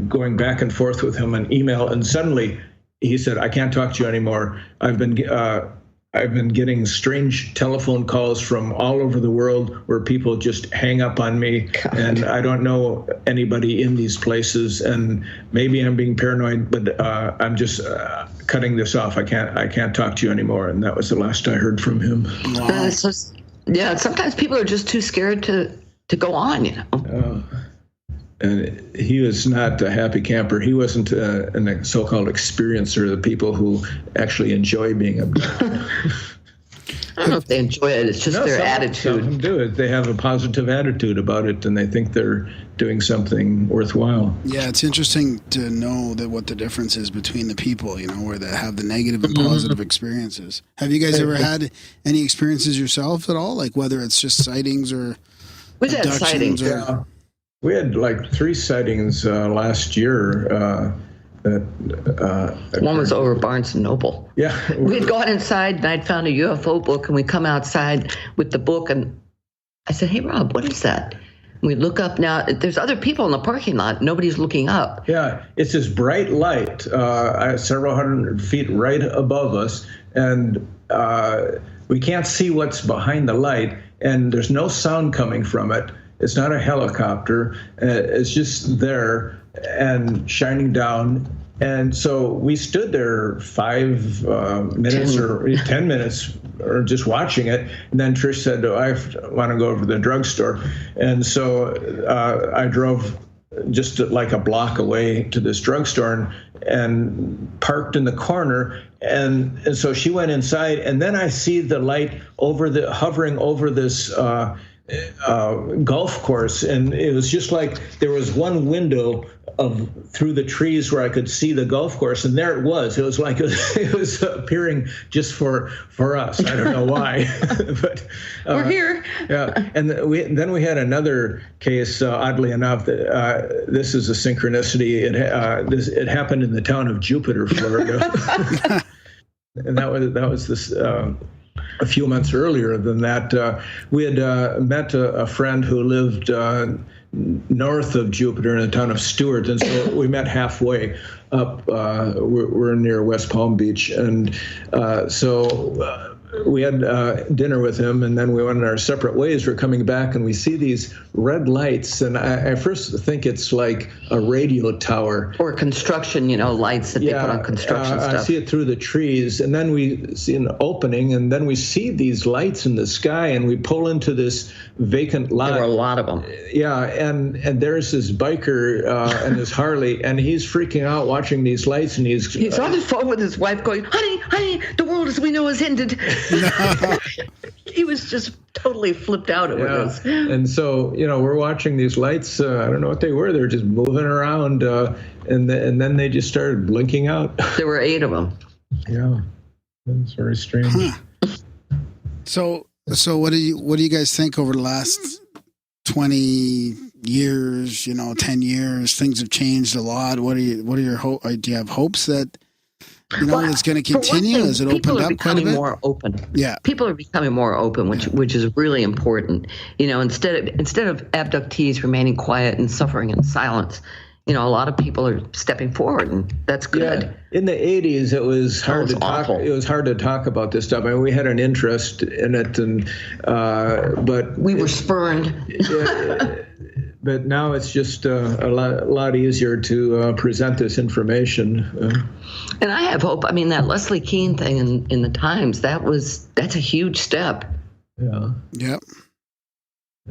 going back and forth with him on email, and suddenly he said, "I can't talk to you anymore. I've been getting strange telephone calls from all over the world where people just hang up on me, and I don't know anybody in these places, and maybe I'm being paranoid, but I'm just cutting this off. I can't talk to you anymore." And that was the last I heard from him.
Wow.
Yeah, sometimes people are just too scared to go on, you know.
And he was not a happy camper. He wasn't a so-called experiencer, the people who actually enjoy being abducted.
I don't know if they enjoy it. It's just their attitude.
Some of them do it. They have a positive attitude about it, and they think they're doing something worthwhile.
Yeah, it's interesting to know that what the difference is between the people, you know, where they have the negative and positive experiences. Have you guys ever had any experiences yourself at all? Like whether it's just sightings or
We've had sightings.
Yeah. We had like 3 sightings last year.
One was over Barnes & Noble.
Yeah.
We'd gone inside, and I'd found a UFO book, and we come outside with the book, and I said, "Hey, Rob, what is that?" And we look up now. There's other people in the parking lot. Nobody's looking up.
Yeah, it's this bright light several hundred feet right above us, and we can't see what's behind the light, and there's no sound coming from it. It's not a helicopter. It's just there and shining down. And so we stood there 5 minutes or 10 minutes or just watching it. And then Trish said, "Oh, I want to go over to the drugstore." And so I drove just like a block away to this drugstore and parked in the corner. And so she went inside. And then I see the light hovering over this golf course, and it was just like there was one window through the trees where I could see the golf course, and there it was. It was like it was appearing just for us. I don't know why, but
we're here.
Yeah, and then we had another case. Oddly enough, that this is a synchronicity. It happened in the town of Jupiter, Florida, and that was this. A few months earlier than that, we had met a friend who lived north of Jupiter in the town of Stewart, and so we met halfway up. We're near West Palm Beach, and so we had dinner with him, and then we went in our separate ways. We're coming back, and we see these red lights, and I first think it's like a radio tower.
Or construction, lights that they put on construction stuff.
I see it through the trees, and then we see an opening, and then we see these lights in the sky, and we pull into this vacant lot.
There were a lot of them.
Yeah, and there's this biker and his Harley, and he's freaking out watching these lights, and he's
on the phone with his wife going, honey, the world as we know is ended. No. He was just totally flipped out with us.
And so, we're watching these lights. I don't know what they were. They were just moving around, and then they just started blinking out.
There were 8 of them.
Yeah, it's very strange.
Huh. So So what do you guys think over the last 20 years, 10 years, things have changed a lot. What are your hope? Do you have hopes that, it's going to continue? Has it opened up quite a bit?
People are becoming more open.
Yeah.
People are becoming more open, which is really important. Instead of abductees remaining quiet and suffering in silence, a lot of people are stepping forward, and that's good.
Yeah. In the 80s, it was hard to talk. It was hard to talk about this stuff. I mean, we had an interest in it, and but
we were spurned.
But now it's just a lot easier to present this information.
And I have hope. I mean, that Leslie Kean thing in the Times, that's a huge step.
Yeah.
Yep.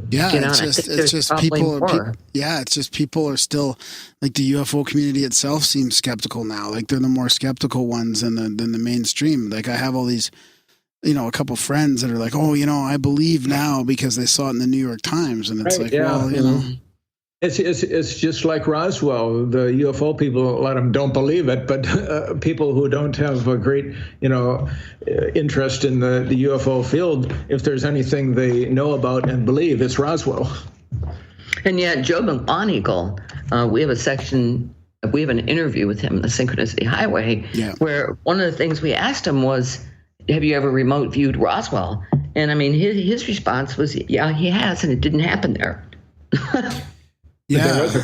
Yeah, it's just people are still, like, the UFO community itself seems skeptical now. Like, they're the more skeptical ones than the mainstream. Like, I have all these, a couple friends that are like, oh, I believe now because they saw it in the New York Times, and it's
It's just like Roswell. The UFO people, a lot of them don't believe it, but people who don't have a great, interest in the UFO field, if there's anything they know about and believe, it's Roswell.
And yet, Joe McMoneagle, we have an interview with him in the Synchronicity Highway, where one of the things we asked him was, have you ever remote viewed Roswell? And I mean, his response was, yeah, he has, and it didn't happen there.
Yeah. There was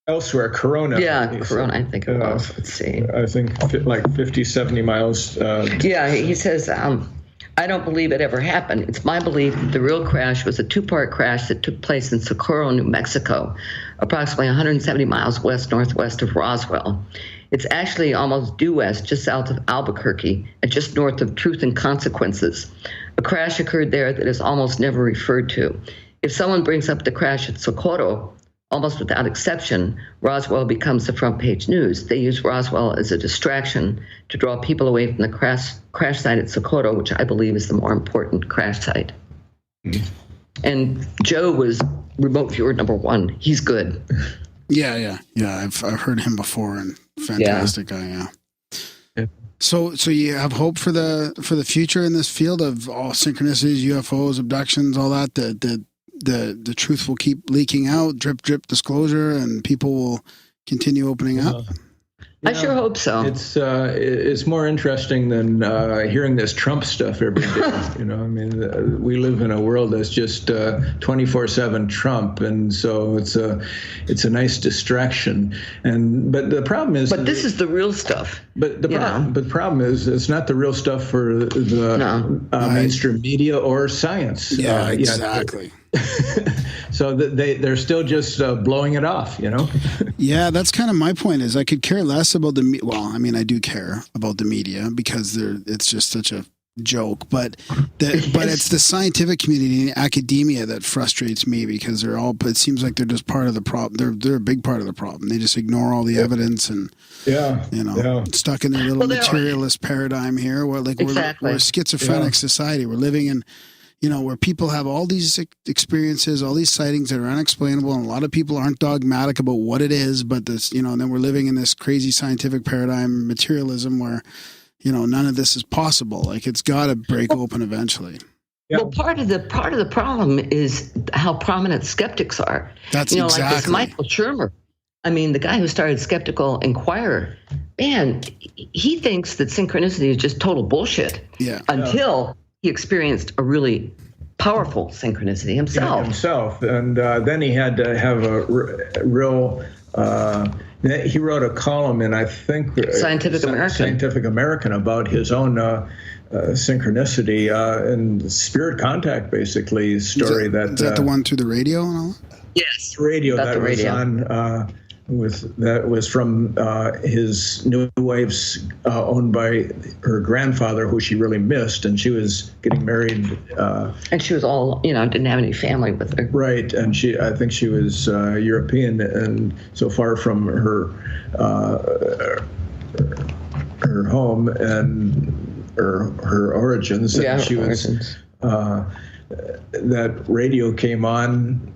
elsewhere, Corona.
Yeah, Corona, I think it was. Let's see.
I think like 50, 70 miles.
He says, I don't believe it ever happened. It's my belief that the real crash was a two-part crash that took place in Socorro, New Mexico, approximately 170 miles west-northwest of Roswell. It's actually almost due west, just south of Albuquerque, and just north of Truth and Consequences. A crash occurred there that is almost never referred to. If someone brings up the crash at Socorro, almost without exception, Roswell becomes the front page news. They use Roswell as a distraction to draw people away from the crash site at Socorro, which I believe is the more important crash site. Mm-hmm. And Joe was remote viewer number 1. He's good.
Yeah. I've heard him before, and fantastic guy. Yeah. So you have hope for the future in this field of all synchronicities, UFOs, abductions, all that. The truth will keep leaking out, drip disclosure, and people will continue opening up.
I sure hope so.
It's more interesting than hearing this Trump stuff every day. We live in a world that's just 24/7 Trump, and so it's a nice distraction. But the problem is,
this is the real stuff.
But the problem is, it's not the real stuff for the mainstream media or science.
Yeah, exactly.
So they're still just blowing it off,
Yeah, that's kind of my point. Is I could care less about the I do care about the media because it's just such a joke. But it's the scientific community and academia that frustrates me because it seems like they're just part of the problem. They're a big part of the problem. They just ignore all the evidence and stuck in their little materialist paradigm here. Where we're a schizophrenic society. We're living in, where people have all these experiences, all these sightings that are unexplainable, and a lot of people aren't dogmatic about what it is, but this, and then we're living in this crazy scientific paradigm, materialism, where, none of this is possible. Like, it's got to break open eventually.
Yeah. Well, part of the problem is how prominent skeptics are.
That's exactly.
Like this Michael Shermer. I mean, the guy who started Skeptical Inquirer, man, he thinks that synchronicity is just total bullshit.
Yeah.
Until he experienced a really powerful synchronicity himself.
And then he had to have a real. He wrote a column in, I think,
Scientific
American about his own synchronicity and spirit contact, basically story. Is
that the one through the radio and all?
Yes,
radio that was on. That was from his new wife's owned by her grandfather, who she really missed, and she was getting married.
And she was all, didn't have any family with her.
Right, and I think she was European, and so far from her home and her origins.
Yeah,
and she
origins.
That radio came on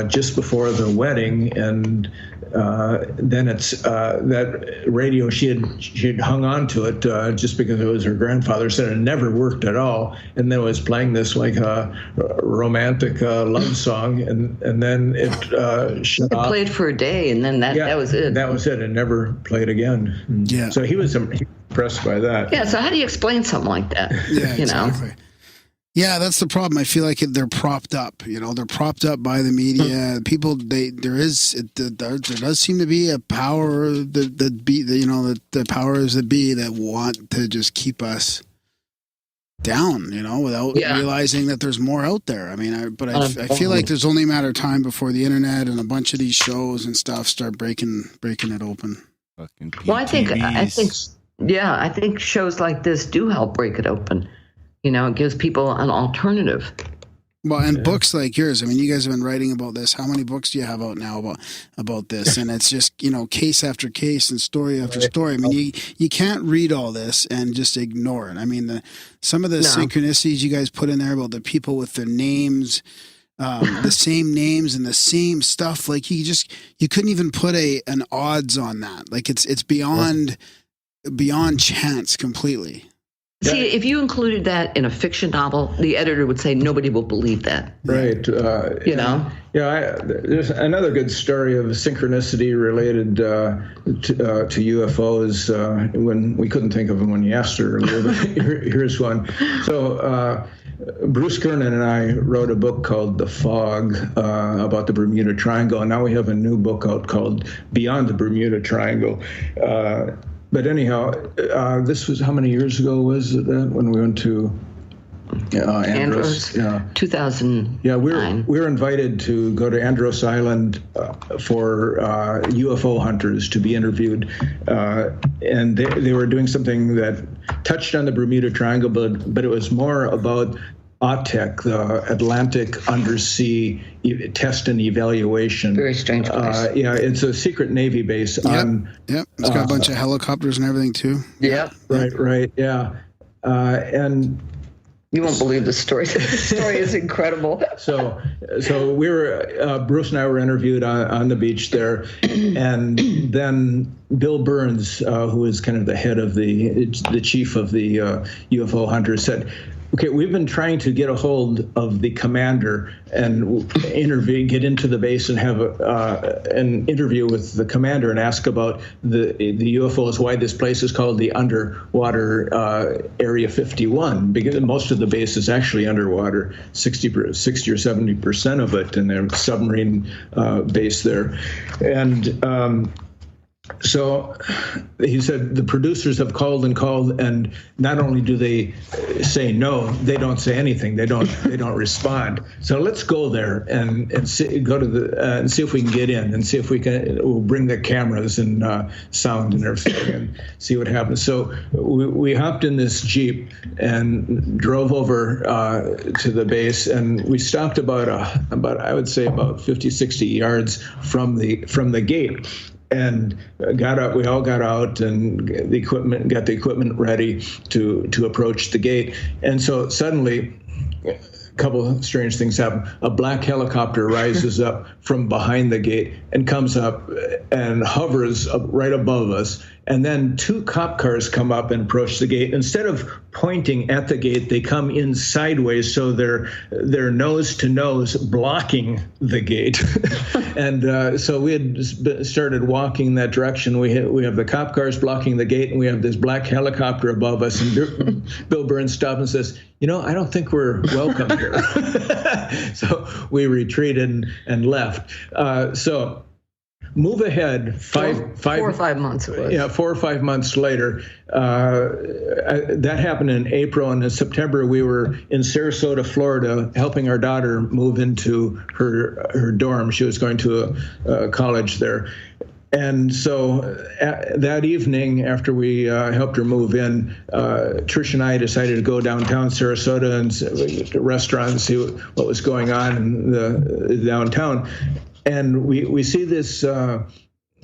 just before the wedding, and then it's that radio, she had hung on to it just because it was her grandfather said it never worked at all, and then it was playing this like a romantic love song, and then it shut off. It
played for a day, and then that was it.
That was it. It never played again.
Yeah.
So he was impressed by that.
Yeah. So how do you explain something like that?
Yeah,
Exactly.
Yeah, that's the problem. I feel like they're propped up. They're propped up by the media. People, there does seem to be a power the powers that be that want to just keep us down. Without realizing that there's more out there. I mean, I feel like there's only a matter of time before the internet and a bunch of these shows and stuff start breaking it open.
Fucking PTVs.
Well, I think shows like this do help break it open. It gives people an alternative.
Well, and books like yours. I mean, you guys have been writing about this. How many books do you have out now about this? And it's just, case after case and story after story. I mean, you can't read all this and just ignore it. I mean, some of the synchronicities you guys put in there about the people with their names, the same names and the same stuff. Like you couldn't even put an odds on that. Like it's beyond chance completely.
See, if you included that in a fiction novel, the editor would say nobody will believe that.
Right. There's another good story of synchronicity related to UFOs when we couldn't think of them when you asked her earlier. But here's one. So Bruce Kernan and I wrote a book called The Fog about the Bermuda Triangle, and now we have a new book out called Beyond the Bermuda Triangle. But anyhow, this was how many years ago was it when we went to Andros?
Yeah, 2009.
Yeah, we were invited to go to Andros Island for UFO hunters to be interviewed, and they were doing something that touched on the Bermuda Triangle, but it was more about ATEC, the Atlantic Undersea Test and Evaluation.
Very strange place.
It's a secret Navy base.
Yep. It's got a bunch of helicopters and everything too.
Yeah.
Right. Yeah. And
you won't believe the story. The story is incredible.
So we were Bruce and I were interviewed on the beach there, and then Bill Burns, who is kind of the head of the chief of the UFO hunters, said, okay, we've been trying to get a hold of the commander and get into the base and have an interview with the commander and ask about the UFOs, why this place is called the Underwater Area 51, because most of the base is actually underwater, 60 or 70% of it, and their submarine base there. And so he said the producers have called, and not only do they say no, they don't say anything. They don't respond. So let's go there and go to and see if we can get in and see if we'll bring the cameras and sound and everything and see what happens. So we hopped in this Jeep and drove over to the base, and we stopped about I would say about 50, 60 yards from the gate. And we all got out and got the equipment ready to approach the gate. And so suddenly, a couple of strange things happen. A black helicopter rises up from behind the gate and comes up and hovers up right above us. And then two cop cars come up and approach the gate. Instead of pointing at the gate, they come in sideways, so they're nose to nose, blocking the gate. And so we had started walking in that direction. We have the cop cars blocking the gate, and we have this black helicopter above us. And Bill Burns stopped and says, I don't think we're welcome here. So we retreated and left. So move ahead 4
or 5 months it was.
Yeah, 4 or 5 months later. That happened in April, and in September we were in Sarasota, Florida, helping our daughter move into her dorm. She was going to a college there. And so that evening, after we helped her move in, Trish and I decided to go downtown Sarasota and to a restaurant and see what was going on in the downtown. And we see this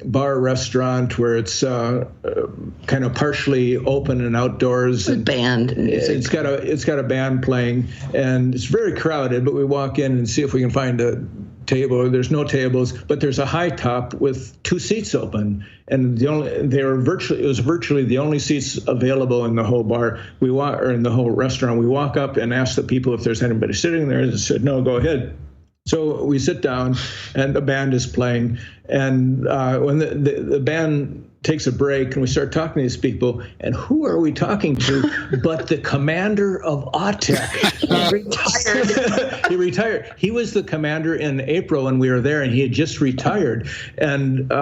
bar restaurant where it's kind of partially open and outdoors.
And band.
It's got a band playing, and it's very crowded. But we walk in and see if we can find a table. There's no tables, but there's a high top with 2 seats open, and it was virtually the only seats available in the whole bar. Or in the whole restaurant. We walk up and ask the people if there's anybody sitting there. They said, no, go ahead. So we sit down, and the band is playing. And when the band takes a break, and we start talking to these people, and who are we talking to but the commander of AUTEC?
He retired.
He retired. He was the commander in April when we were there, and he had just retired. And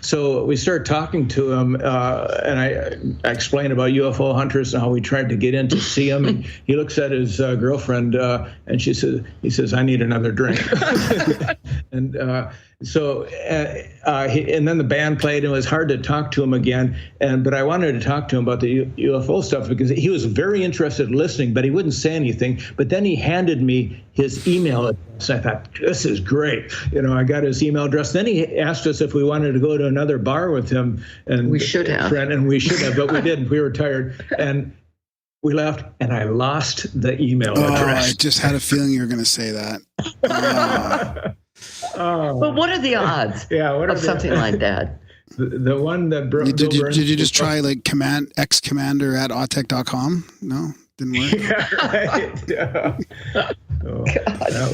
so we started talking to him, and I explained about UFO hunters and how we tried to get in to see him. And he looks at his girlfriend, and he says, I need another drink. And and then the band played, and it was hard to talk to him again. But I wanted to talk to him about the UFO stuff because he was very interested in listening, but he wouldn't say anything. But then he handed me his email address. I thought, this is great. I got his email address. Then he asked us if we wanted to go to another bar with him. And
we should have.
And we should have, but we didn't. We were tired. And we left, and I lost the email address.
I just had a feeling you were going to say that.
But
what are the odds of something like that?
The one that broke.
Did you just try like xcommander@autech.com? No, didn't work.
Yeah, right. Yeah. That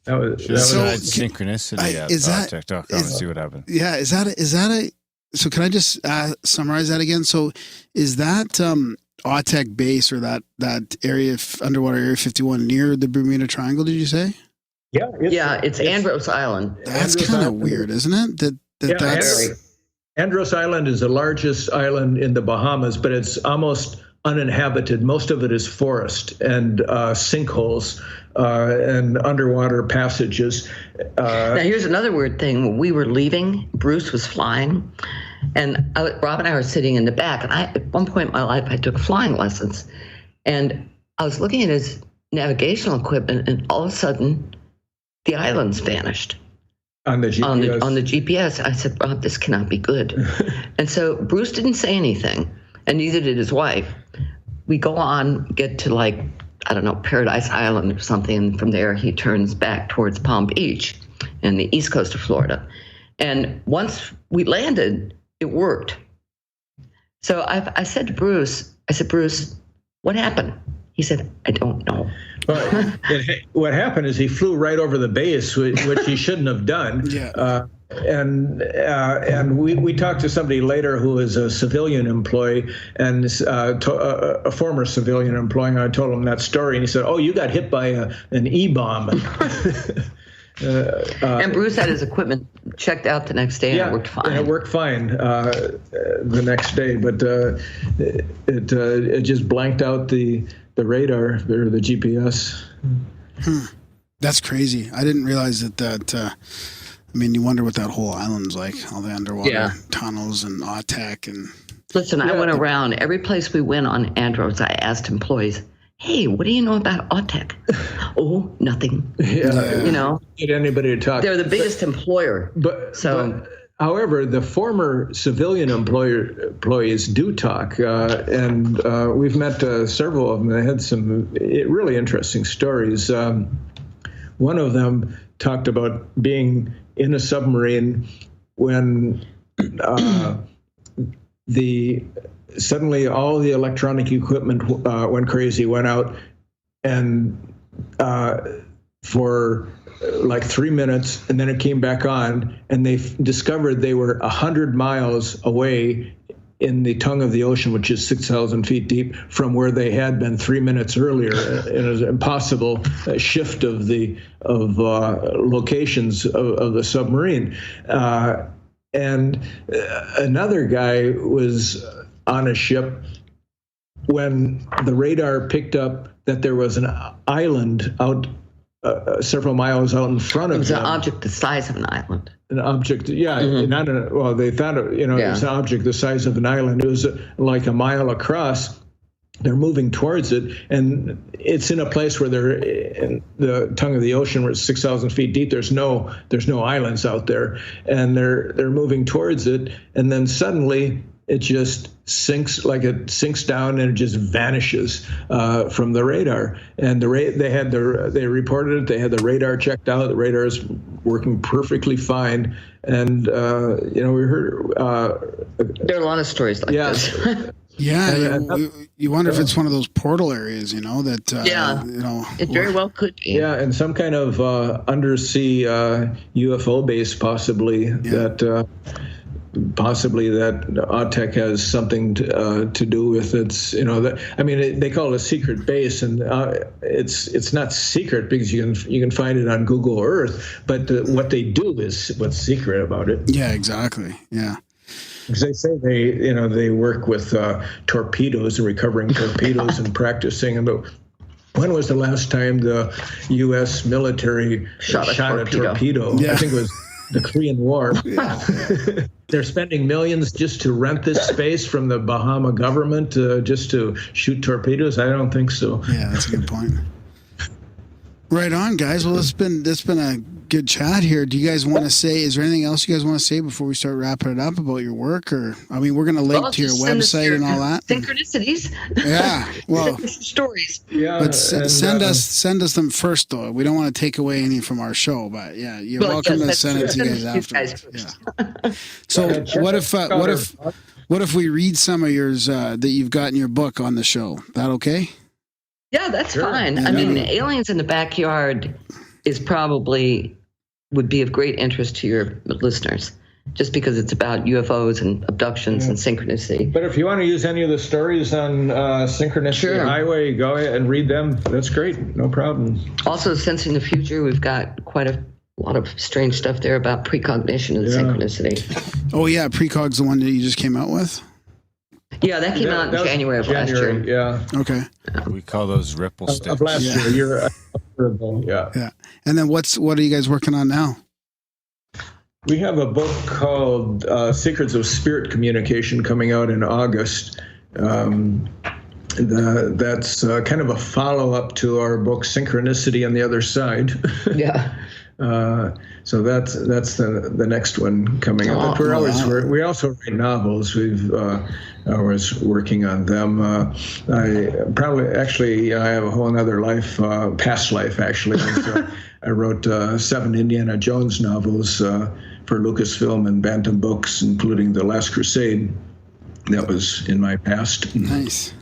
was
synchronicity at autech.com and see what happened.
Yeah, is that a? So can I just summarize that again? So is that AUTEC base or that area, underwater area 51 near the Bermuda Triangle? Did you say?
Yeah,
it's Andros Island.
That's kind of weird, isn't it?
Andros Island is the largest island in the Bahamas, but it's almost uninhabited. Most of it is forest and sinkholes and underwater passages.
Now, here's another weird thing. When we were leaving, Bruce was flying, and Rob and I were sitting in the back. And at one point in my life, I took flying lessons, and I was looking at his navigational equipment, and all of a sudden, the islands vanished.
On the GPS.
On the GPS. I said, Rob, this cannot be good. And so Bruce didn't say anything, and neither did his wife. We go on, get to Paradise Island or something, and from there he turns back towards Palm Beach and the east coast of Florida. And once we landed, it worked. So I said to Bruce, Bruce, what happened? He said, I don't know.
What happened is he flew right over the base, which he shouldn't have done.
Yeah.
And we talked to somebody later who was a civilian employee and a former civilian employee. And I told him that story, and he said, "Oh, you got hit by an E-bomb."
And Bruce had his equipment checked out the next day, and it worked fine.
It worked fine the next day, but it just blanked out the radar or the GPS.
That's crazy. I didn't realize that. You wonder what that whole island's like. All the underwater tunnels and AUTEC and.
Listen, I went around every place we went on Andros. I asked employees, "Hey, what do you know about AUTEC?" "Oh, nothing."
Yeah. Get anybody to talk.
They're the biggest employer.
But however, the former civilian employees do talk, and we've met several of them. They had some really interesting stories. One of them talked about being in a submarine when suddenly all the electronic equipment went crazy, went out, and for like 3 minutes, and then it came back on, and they discovered they were 100 miles away in the tongue of the ocean, which is 6,000 feet deep, from where they had been 3 minutes earlier. It was an impossible shift of locations of the submarine. And another guy was on a ship when the radar picked up that there was an island out several miles out in front of them.
It was an object the size of an island.
An object, they thought, it was an object the size of an island. It was like a mile across. They're moving towards it, and it's in a place where they're in the tongue of the ocean, where it's 6,000 feet deep. There's no islands out there, and they're moving towards it, and then suddenly it just sinks down and it just vanishes from the radar. And they reported it. They had the radar checked out. The radar is working perfectly fine. And we heard
there are a lot of stories like this.
Yeah, you wonder if it's one of those portal areas, that
it very well could be.
Yeah, and some kind of undersea UFO base, possibly that Autech has something to do with. It's they call it a secret base, and it's not secret because you can find it on Google Earth, but what they do is what's secret about it.
Yeah, exactly. Yeah.
Because they say they work with torpedoes and recovering torpedoes and practicing. And when was the last time the U.S. military shot a torpedo?
Yeah.
I think it was the Korean War. Yeah. They're spending millions just to rent this space from the Bahama government just to shoot torpedoes. I don't think so.
Yeah, that's a good point. Right on, guys. Well, it's been a good chat here. Do you guys want to say? Is there anything else you guys want to say before we start wrapping it up about your work? Or we're going to link to your website and all that.
Synchronicities.
Yeah. Well,
stories.
Yeah.
But send us them first, though. We don't want to take away any from our show. But yeah, you're welcome to send it to you guys afterwards. Yeah. So what if we read some of yours that you've got in your book on the show? That okay?
Yeah, that's fine.
Yeah,
I mean, Aliens in the Backyard would be of great interest to your listeners, just because it's about UFOs and abductions and synchronicity.
But if you want to use any of the stories on Synchronicity Highway, go ahead and read them. That's great. No problem.
Also, Sensing the Future, we've got quite a lot of strange stuff there about precognition and synchronicity.
Oh, yeah. Precog's the one that you just came out with?
Yeah, that came out in January of last year.
Yeah.
Okay.
We call those ripple sticks.
Of last year. Yeah.
Yeah. And then what are you guys working on now?
We have a book called Secrets of Spirit Communication coming out in August. That's kind of a follow-up to our book Synchronicity on the Other Side.
Yeah.
So that's the next one coming up. But we also write novels. We've always working on them. I have a whole other life, past life actually. I wrote 7 Indiana Jones novels for Lucasfilm and Bantam Books, including The Last Crusade. That was in my past.
Nice.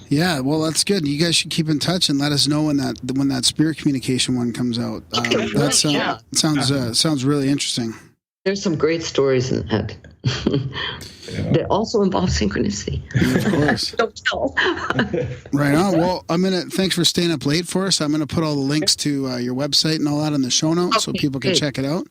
Yeah, well, that's good. You guys should keep in touch and let us know when that spirit communication one comes out. Sounds really interesting. There's
some great stories in that. That also involve synchronicity.
Yeah, of course.
Don't tell.
Right on. Well, thanks for staying up late for us. I'm gonna put all the links to your website and all that in the show notes so people can check it out.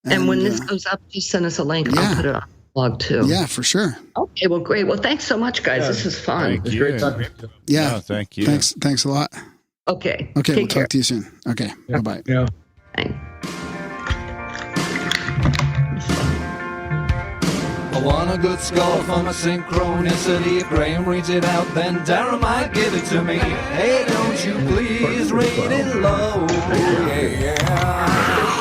And when this goes up, just send us a link and I'll put it on. Blog too.
Yeah, for sure.
Okay, well, great. Well, thanks so much, guys. This was fun.
Thank you.
Great talking to you.
Yeah,
thank you.
Thanks a lot.
Okay.
Okay, we'll talk to you soon. Okay, bye-bye.
Yeah.
Bye.
I want a good score for my synchronicity. If Graham reads it out, then Darren might give it to me. Hey, don't you please rate it low. Yeah.